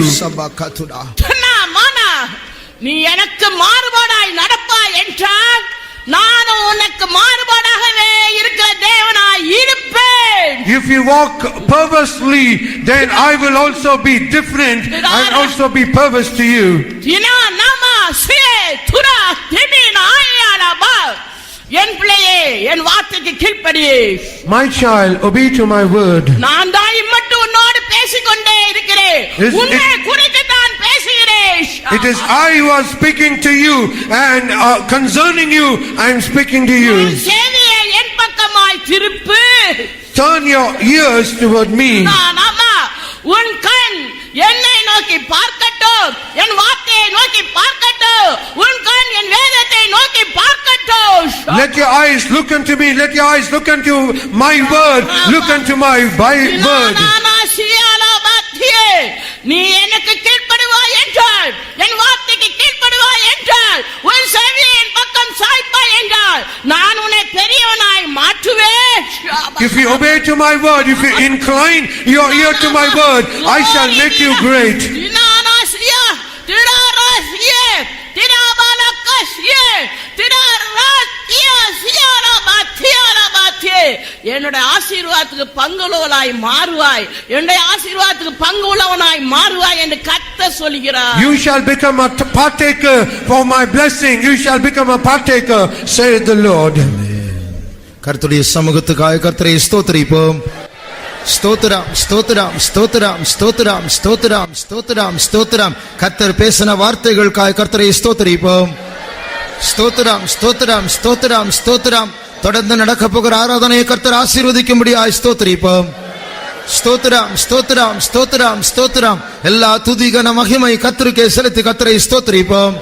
நீ எனக்கு மாறுபாடாய் நடப்பாய் என்றால் நான் உனக்கு மாறுபாடாகவே இருக்கிற தேவனாய் இருப்பேன். If you walk perversely, then I will also be different and also be perverse to you. என் பிள்ளையே, என் வார்த்தைக்கு கீழ்ப்படியே. My child, obey to my word. நான் தான் மட்டும் உன்னோடு பேசிக்கொண்டே இருக்கிறேன். உன்னை குறித்து தான் பேசுகிறேன். It is I who am speaking to you, and concerning you I am speaking to you. செவியை என் பக்கமாய் திருப்பு. Turn your ears toward me. உன் கண் என்னை நோக்கி பார்க்கட்டும், என் வார்த்தையை நோக்கி பார்க்கட்டும், உன் கண் என் வேதத்தை நோக்கி பார்க்கட்டும். Let your eyes look unto me, let your eyes look unto my word, look unto my word. நீ எனக்கு கீழ்ப்படுவாய் என்றால், என் வார்த்தைக்கு கீழ்ப்படுவாய் என்றால், உன் செவியை என் பக்கம் சாய்ப்பாய் என்றால் நான் உன்னை பெரியவனாய் மாற்றுவேன். If you obey to my word, if you incline your ear to my word, I shall make you great. என்னுடைய ஆசீர்வாதத்துக்கு பங்களோலாய் மாறுவாய். என்னுடைய ஆசீர்வாதத்துக்கு பங்கு உள்ளவனாய் மாறுவாய் என்று கர்த்தர் சொல்கிறார். You shall become a partaker for my blessing. You shall become a partaker, saith the Lord. கர்த்தருடைய சமூகத்துக்காக கர்த்தரை ஸ்தோத்திரிப்போம். ஸ்தோத்திரம் ஸ்தோத்திரம் ஸ்தோத்திரம் ஸ்தோத்திரம் ஸ்தோத்திரம் ஸ்தோத்திரம் ஸ்தோத்திரம். கர்த்தர் பேசின வார்த்தைகளுக்காக கர்த்தரை ஸ்தோத்திரிப்போம். ஸ்தோத்திரம் ஸ்தோத்திரம் ஸ்தோத்திரம் ஸ்தோத்திரம். தொடர்ந்து நடக்க போகிற ஆராதனையை கர்த்தர் ஆசீர்வதிக்கும்படியாய் ஸ்தோத்திரிப்போம். ஸ்தோத்திரம் ஸ்தோத்திரம் ஸ்தோத்திரம் ஸ்தோத்திரம். எல்லா துதி கன மகிமை கர்த்தருக்கே செலுத்தி கர்த்தரை ஸ்தோத்திரிப்போம்.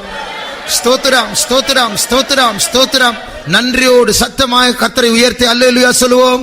ஸ்தோத்திரம் ஸ்தோத்திரம் ஸ்தோத்திரம் ஸ்தோத்திரம். நன்றியோடு சத்தமாய் கர்த்தரை உயர்த்தி அல்லேலூயா சொல்லுவோம்.